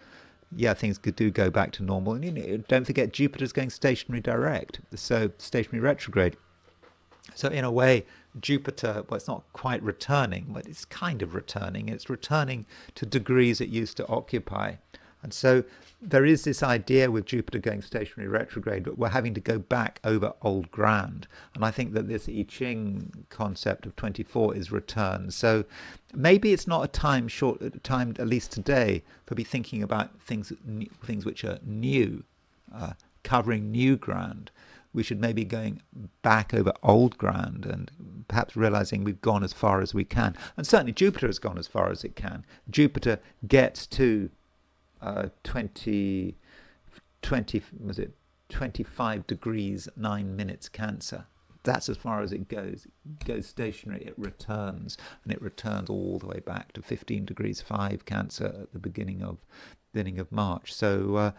things do go back to normal. And don't forget, Jupiter's going stationary direct, so stationary retrograde. So in a way, Jupiter, it's not quite returning, but it's kind of returning. It's returning to degrees it used to occupy. And so there is this idea with Jupiter going stationary retrograde that we're having to go back over old ground. And I think that this I Ching concept of 24 is return. So maybe it's not a time, at least today, for be thinking about things which are new, covering new ground. We should maybe going back over old ground and perhaps realizing we've gone as far as we can. And certainly Jupiter has gone as far as it can. Jupiter gets to 25 degrees 9 minutes Cancer. That's as far as it goes. It goes stationary, it returns, and it returns all the way back to 15 degrees 5 Cancer at the beginning of March. So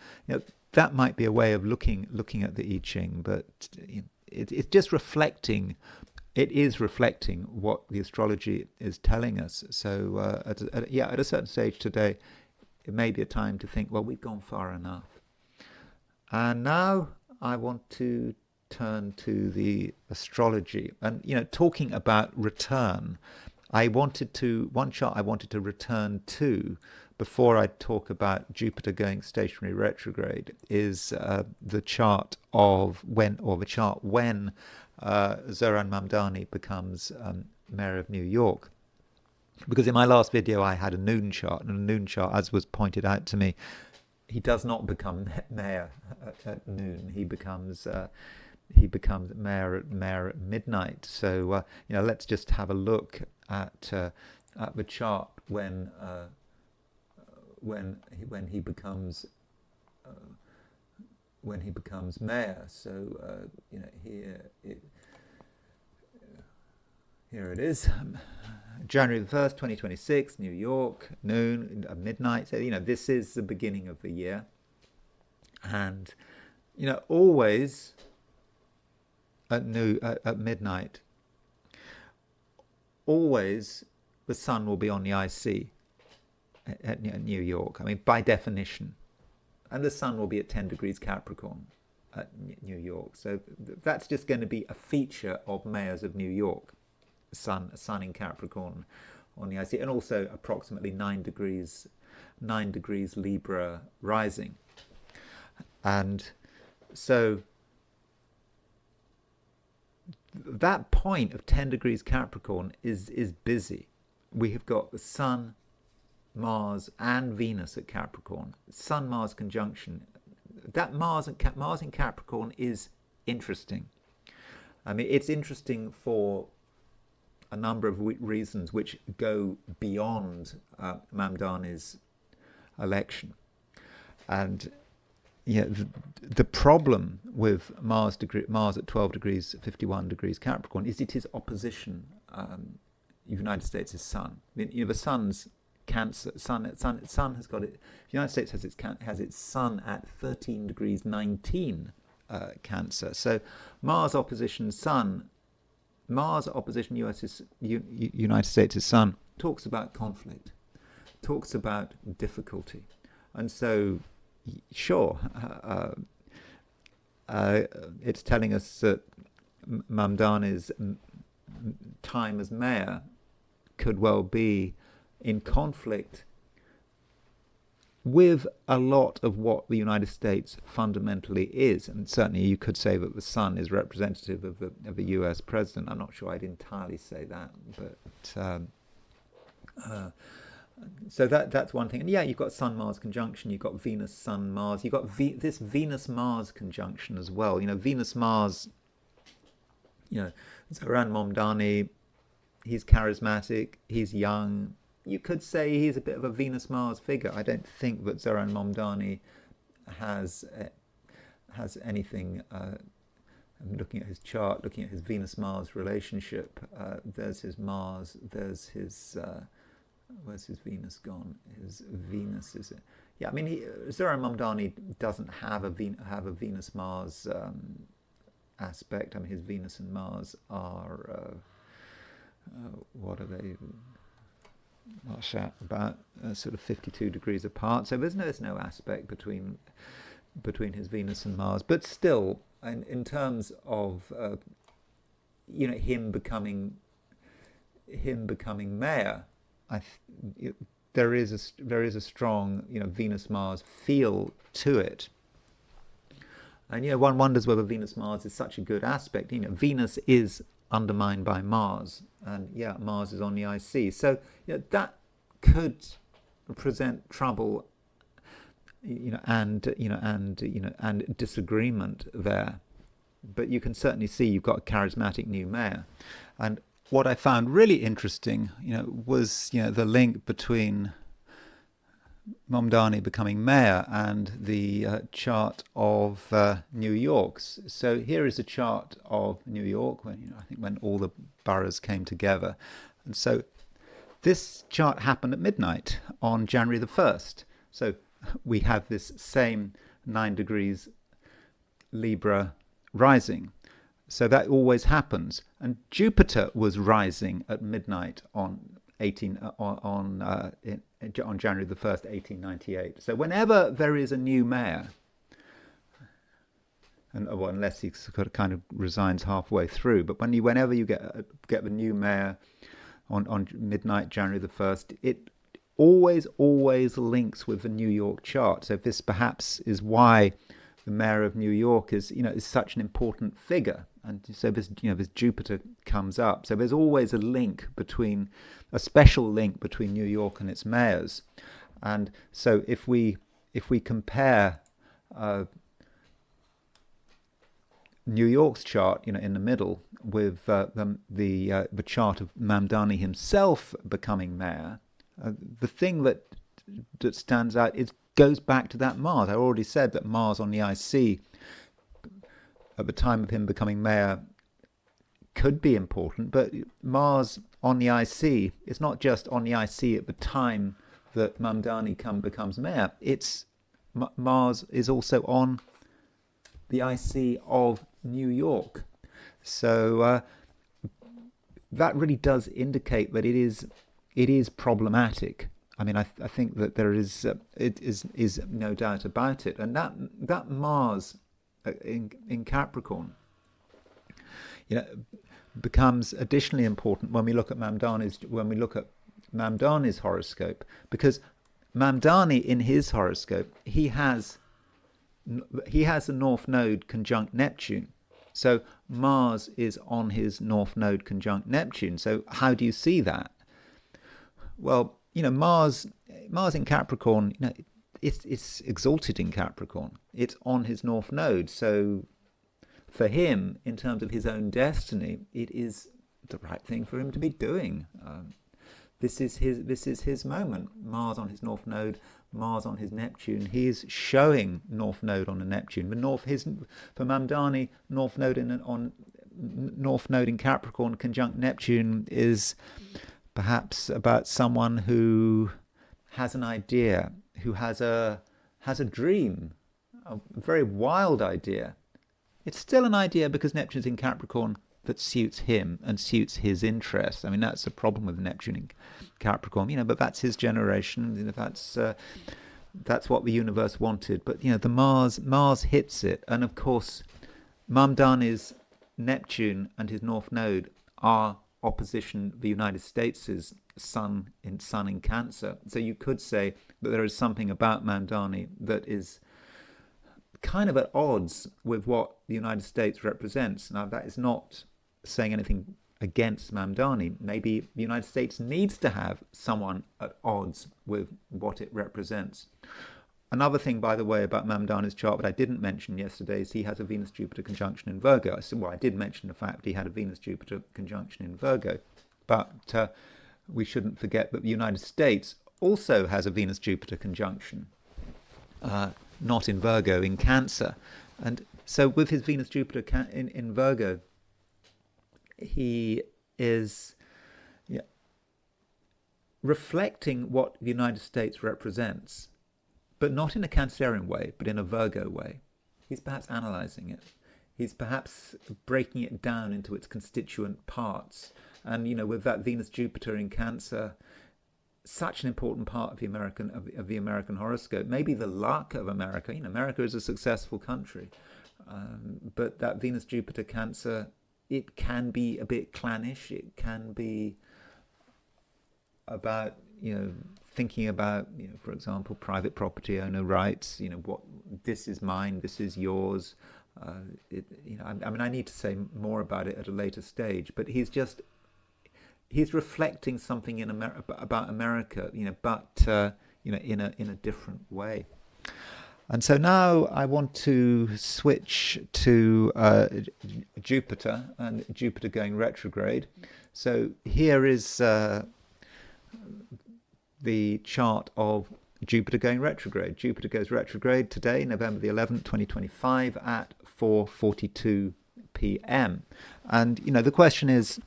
that might be a way of looking at the I Ching, but it's just reflecting. It is reflecting what the astrology is telling us. So at a certain stage today, it may be a time to think, well, we've gone far enough. And now I want to turn to the astrology, and talking about return. One chart I wanted to return to before I talk about Jupiter going stationary retrograde is the chart when Zohran Mamdani becomes mayor of New York. Because in my last video I had a noon chart, and a noon chart, as was pointed out to me, he does not become mayor at noon. He becomes mayor at midnight. So let's just have a look at the chart when he becomes mayor. So here it is. January the 1st, 2026, New York, noon, midnight. So, this is the beginning of the year. And, always at midnight, always the sun will be on the IC at New York. I mean, by definition. And the sun will be at 10 degrees Capricorn at New York. So that's just going to be a feature of mayors of New York. Sun in Capricorn on the IC, and also approximately 9 degrees Libra rising. And so that point of 10 degrees Capricorn is busy. We have got the sun Mars and Venus at Capricorn, Sun-Mars conjunction. That Mars in Capricorn is interesting. I mean, it's interesting for a number of reasons which go beyond Mamdani's election. And yeah, the problem with Mars at 12 degrees, 51 degrees Capricorn is it is opposition United States' Sun. I mean, the Sun's Cancer. Sun has got it. The United States has its Sun at 13 degrees 19 Cancer. So Mars opposition Sun, Mars opposition United States' Sun talks about conflict, talks about difficulty, and so sure, it's telling us that Mamdani's time as mayor could well be in conflict with a lot of what the United States fundamentally is. And certainly you could say that the Sun is representative of the US president. I'm not sure I'd entirely say that, but so that's one thing. And yeah, you've got Sun-Mars conjunction, you've got Venus-Sun-Mars, you've got this Venus-Mars conjunction as well. You know, Venus-Mars, you know, Zohran Mamdani, he's charismatic, he's young. You could say he's a bit of a Venus-Mars figure. I don't think that Zohran Mamdani has anything. I'm looking at his chart, looking at his Venus-Mars relationship. There's his Mars, there's his... where's his Venus gone? His Venus is it? Yeah, I mean, Zohran Mamdani doesn't have a Venus-Mars aspect. I mean, his Venus and Mars are what are they? What's that? About sort of 52 degrees apart. So there's no aspect between his Venus and Mars. But still, in terms of you know, him becoming mayor. There is a strong, you know, Venus-Mars feel to it, and you know, one wonders whether Venus-Mars is such a good aspect. You know, Venus is undermined by Mars, and yeah, Mars is on the IC, so you know, that could present trouble, and disagreement there. But you can certainly see you've got a charismatic new mayor, and what I found really interesting, you know, was, you know, the link between Mamdani becoming mayor and the chart of New York's. So here is a chart of New York, when, you know, I think when all the boroughs came together, and so this chart happened at midnight on January the 1st. So we have this same 9 degrees Libra rising. So that always happens, and Jupiter was rising at midnight on January the 1st, 1898. So whenever there is a new mayor, and well, unless he kind of resigns halfway through, but whenever you get the new mayor on midnight January the 1st, it always links with the New York chart. So this perhaps is why the mayor of New York is such an important figure. And so this Jupiter comes up. So there's always a special link between New York and its mayors. And so if we compare New York's chart, you know, in the middle with the chart of Mamdani himself becoming mayor, the thing that stands out goes back to that Mars. I already said that Mars on the IC at the time of him becoming mayor could be important, but Mars on the IC is not just on the IC at the time that Mamdani becomes mayor. It's Mars is also on the IC of New York. So that really does indicate that it is problematic. I mean, I think that there is no doubt about it, and that Mars in Capricorn, you know, becomes additionally important when we look at Mamdani's horoscope, because Mamdani in his horoscope he has a North Node conjunct Neptune. So Mars is on his North Node conjunct Neptune. So how do you see that? Well, you know, Mars Mars in Capricorn, it's exalted in Capricorn. It's on his north node. So for him, in terms of his own destiny, it is the right thing for him to be doing. This is his moment. Mars on his north node, Mars on his Neptune. He is showing north node on a Neptune. For Mamdani, north node in Capricorn conjunct Neptune is perhaps about someone who has an idea, who has a dream, a very wild idea. It's still an idea because Neptune's in Capricorn that suits him and suits his interests. I mean, that's the problem with Neptune in Capricorn, but that's his generation. That's what the universe wanted. But the Mars hits it, and of course, Mamdani's Neptune and his North Node are opposition the United States' Sun in Cancer. So you could say that there is something about Mamdani that is kind of at odds with what the United States represents. Now, that is not saying anything against Mamdani. Maybe the United States needs to have someone at odds with what it represents. Another thing, by the way, about Mamdani's chart that I didn't mention yesterday is he has a Venus-Jupiter conjunction in Virgo. I did mention the fact that he had a Venus-Jupiter conjunction in Virgo, but we shouldn't forget that the United States also has a Venus-Jupiter conjunction, not in Virgo, in Cancer. And so with his Venus-Jupiter in Virgo, he is reflecting what the United States represents, but not in a Cancerian way, but in a Virgo way. He's perhaps analysing it. He's perhaps breaking it down into its constituent parts. And, with that Venus-Jupiter in Cancer, such an important part of the American horoscope, maybe the luck of America. America is a successful country, but that Venus-Jupiter Cancer, it can be a bit clannish. It can be about thinking about for example, private property owner rights. What this is mine, this is yours. I need to say more about it at a later stage, but he's reflecting something about America, but in a different way. And so now I want to switch to Jupiter and Jupiter going retrograde. So here is the chart of Jupiter going retrograde. Jupiter goes retrograde today, November the 11th, 2025 at 4:42 p.m. And, the question is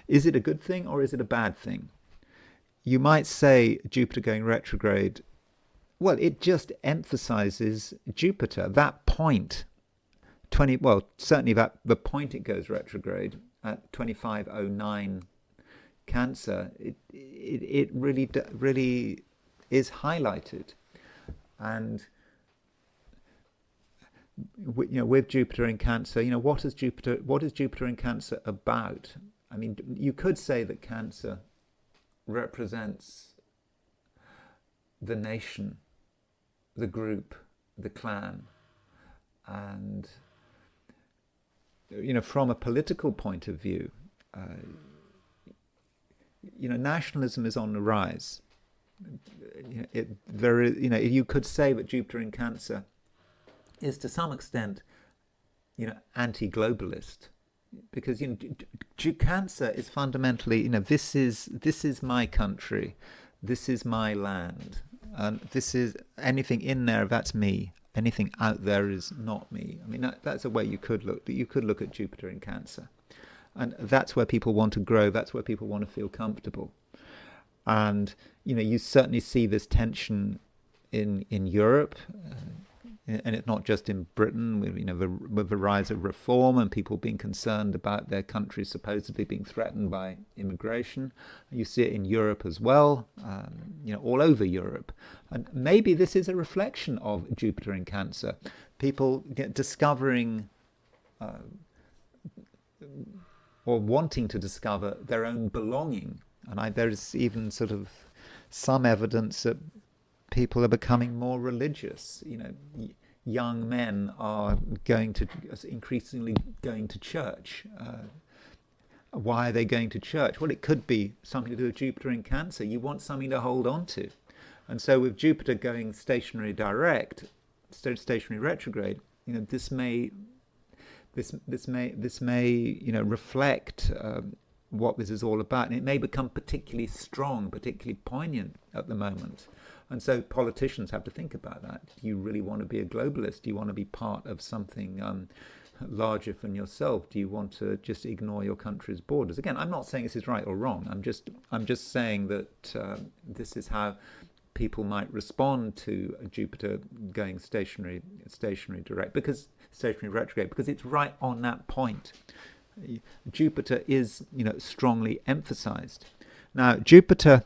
it a good thing or is it a bad thing? You might say Jupiter going retrograde, well, it just emphasizes Jupiter, that point, certainly the point it goes retrograde at 2509 Cancer, it really is highlighted. And with Jupiter in Cancer, what is Jupiter in Cancer about? I mean, you could say that Cancer represents the nation, the group, the clan, and from a political point of view, nationalism is on the rise. You could say that Jupiter in Cancer is to some extent, anti-globalist, because Cancer is fundamentally, this is my country, this is my land, and this is anything in there, that's me. Anything out there is not me. I mean, that's a way you could look. But you could look at Jupiter in Cancer, and that's where people want to grow. That's where people want to feel comfortable. And you certainly see this tension in Europe, and it's not just in Britain. With the rise of reform and people being concerned about their country supposedly being threatened by immigration. You see it in Europe as well. All over Europe. And maybe this is a reflection of Jupiter in Cancer. People discovering or wanting to discover their own belonging. And there's even sort of some evidence that people are becoming more religious. Young men are increasingly going to church. Why are they going to church? Well, it could be something to do with Jupiter in Cancer. You want something to hold on to. And so with Jupiter going stationary direct, stationary retrograde, this may reflect what this is all about, and it may become particularly strong, particularly poignant at the moment. And so politicians have to think about that. Do you really want to be a globalist? Do you want to be part of something larger than yourself? Do you want to just ignore your country's borders? Again, I'm not saying this is right or wrong. I'm just saying that this is how people might respond to Jupiter going stationary direct, because stationary retrograde, because it's right on that point. Jupiter is, strongly emphasized. Now, Jupiter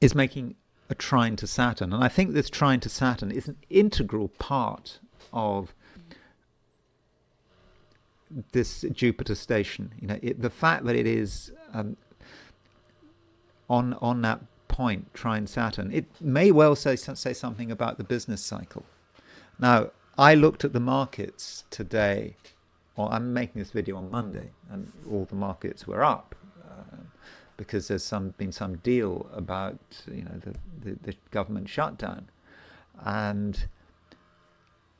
is making a trine to Saturn, and I think this trine to Saturn is an integral part of this Jupiter station. The fact that it is on that point, trine Saturn, it may well say something about the business cycle. Now, I looked at the markets today. Well, I'm making this video on Monday, and all the markets were up because there's been some deal about the government shutdown, and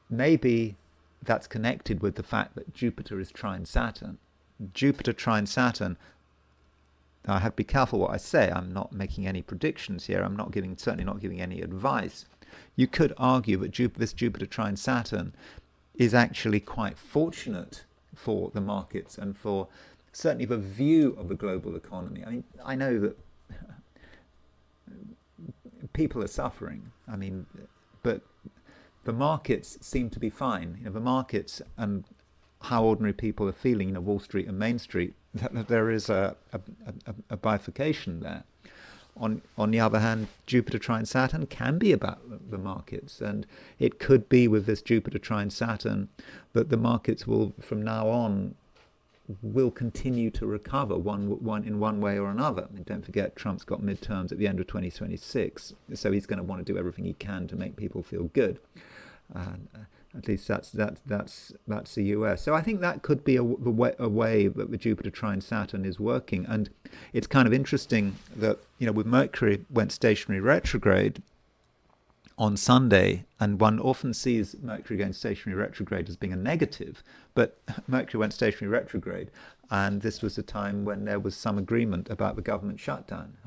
maybe that's connected with the fact that Jupiter is trine Saturn. Jupiter trine Saturn. Now, I have to be careful what I say. I'm not making any predictions here. I'm certainly not giving any advice. You could argue that this Jupiter trine Saturn is actually quite fortunate for the markets and for certainly the view of the global economy. I mean, I know that people are suffering. But the markets seem to be fine. The markets and how ordinary people are feeling, Wall Street and Main Street, there is a bifurcation there. On the other hand, Jupiter trine Saturn can be about the markets, and it could be with this Jupiter trine Saturn that the markets will, from now on, will continue to recover in one way or another. Don't forget, Trump's got midterms at the end of 2026, so he's going to want to do everything he can to make people feel good. At least that's the US. So I think that could be a way that the Jupiter trine Saturn is working. And it's kind of interesting that, with Mercury went stationary retrograde on Sunday, and one often sees Mercury going stationary retrograde as being a negative, but Mercury went stationary retrograde, and this was a time when there was some agreement about the government shutdown.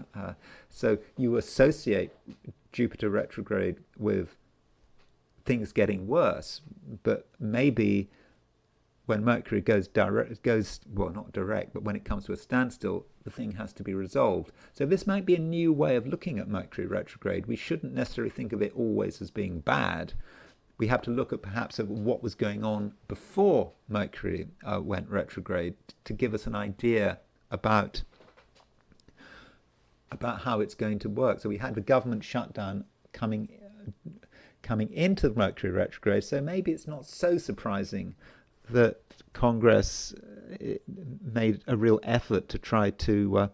So you associate Jupiter retrograde with things getting worse, but maybe when Mercury goes not direct, but when it comes to a standstill, the thing has to be resolved. So this might be a new way of looking at Mercury retrograde. We shouldn't necessarily think of it always as being bad. We have to look at perhaps at what was going on before Mercury went retrograde to give us an idea about how it's going to work. So we had the government shutdown coming into Mercury retrograde, so maybe it's not so surprising that Congress made a real effort to try to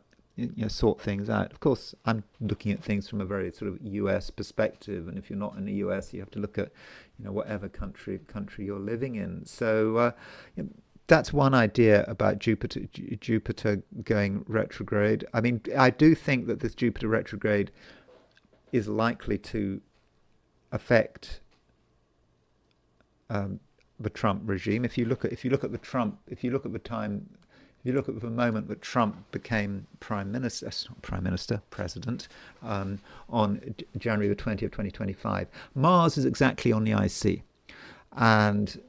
sort things out. Of course, I'm looking at things from a very sort of US perspective, and if you're not in the US, you have to look at whatever country you're living in. So that's one idea about Jupiter going retrograde. I do think that this Jupiter retrograde is likely to affect the Trump regime. If you look at the moment that Trump became president on January the 20th, 2025, Mars is exactly on the IC, and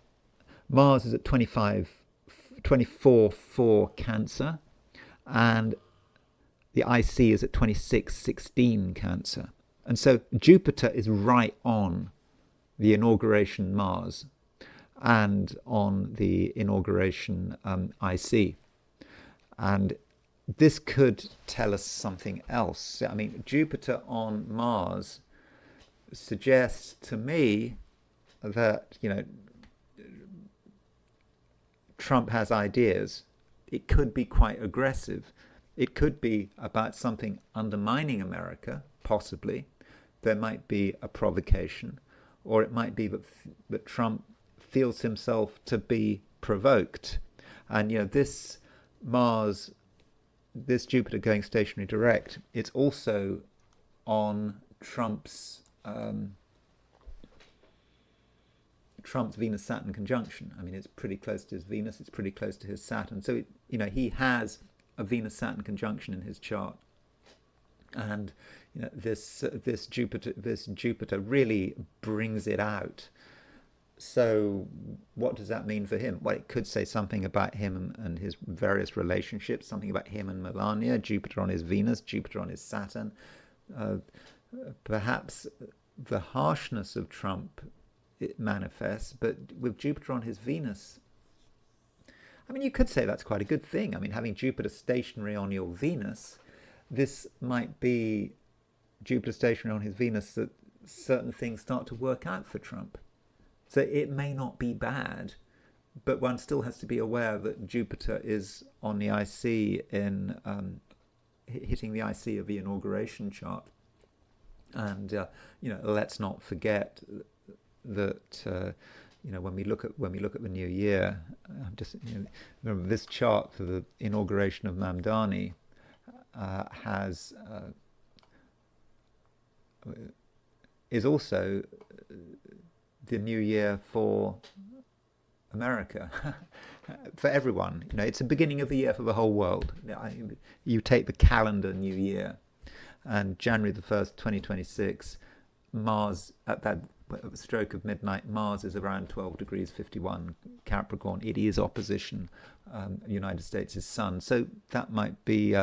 Mars is at 24/4 Cancer, and the IC is at 26/16 Cancer. And so Jupiter is right on the inauguration Mars and on the inauguration IC. And this could tell us something else. Jupiter on Mars suggests to me that, Trump has ideas. It could be quite aggressive. It could be about something undermining America, possibly. There might be a provocation, or it might be that Trump feels himself to be provoked. And this Jupiter going stationary direct, it's also on Trump's Venus-Saturn conjunction. I mean, it's pretty close to his Venus, it's pretty close to his Saturn. So, he has a Venus-Saturn conjunction in his chart. And this Jupiter really brings it out. So what does that mean for him? Well, it could say something about him and his various relationships, something about him and Melania, Jupiter on his Venus, Jupiter on his Saturn. Perhaps the harshness of Trump, it manifests, but with Jupiter on his Venus, I mean, you could say that's quite a good thing. I mean, having Jupiter stationary on your Venus, this might be Jupiter stationary on his Venus, that certain things start to work out for Trump. So it may not be bad, but one still has to be aware that Jupiter is on the IC in hitting the IC of the inauguration chart. And let's not forget that when we look at the new year, remember this chart for the inauguration of Mamdani is also the new year for America, for everyone. It's the beginning of the year for the whole world. You take the calendar new year, and January the 1st, 2026, Mars, at the stroke of midnight, Mars is around 12 degrees 51 Capricorn. It is opposition United States' sun. So that might be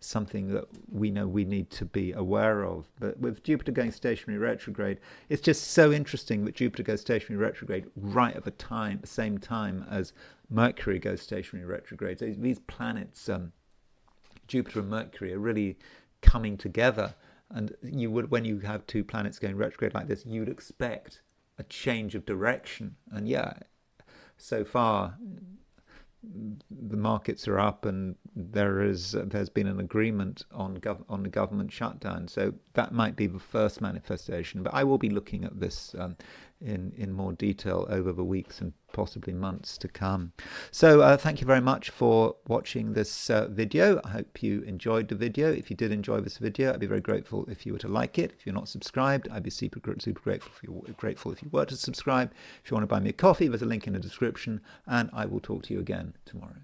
something that we know we need to be aware of. But with Jupiter going stationary retrograde, it's just so interesting that Jupiter goes stationary retrograde right at the same time as Mercury goes stationary retrograde. So these planets, Jupiter and Mercury, are really coming together. And when you have two planets going retrograde like this, you'd expect a change of direction. And so far the markets are up, and there's been an agreement on the government shutdown. So that might be the first manifestation. But I will be looking at this in more detail over the weeks and possibly months to come. So thank you very much for watching this video. I hope you enjoyed the video. If you did enjoy this video, I'd be very grateful if you were to like it. If you're not subscribed, I'd be super grateful if you were to subscribe. If you want to buy me a coffee, there's a link in the description, and I will talk to you again tomorrow.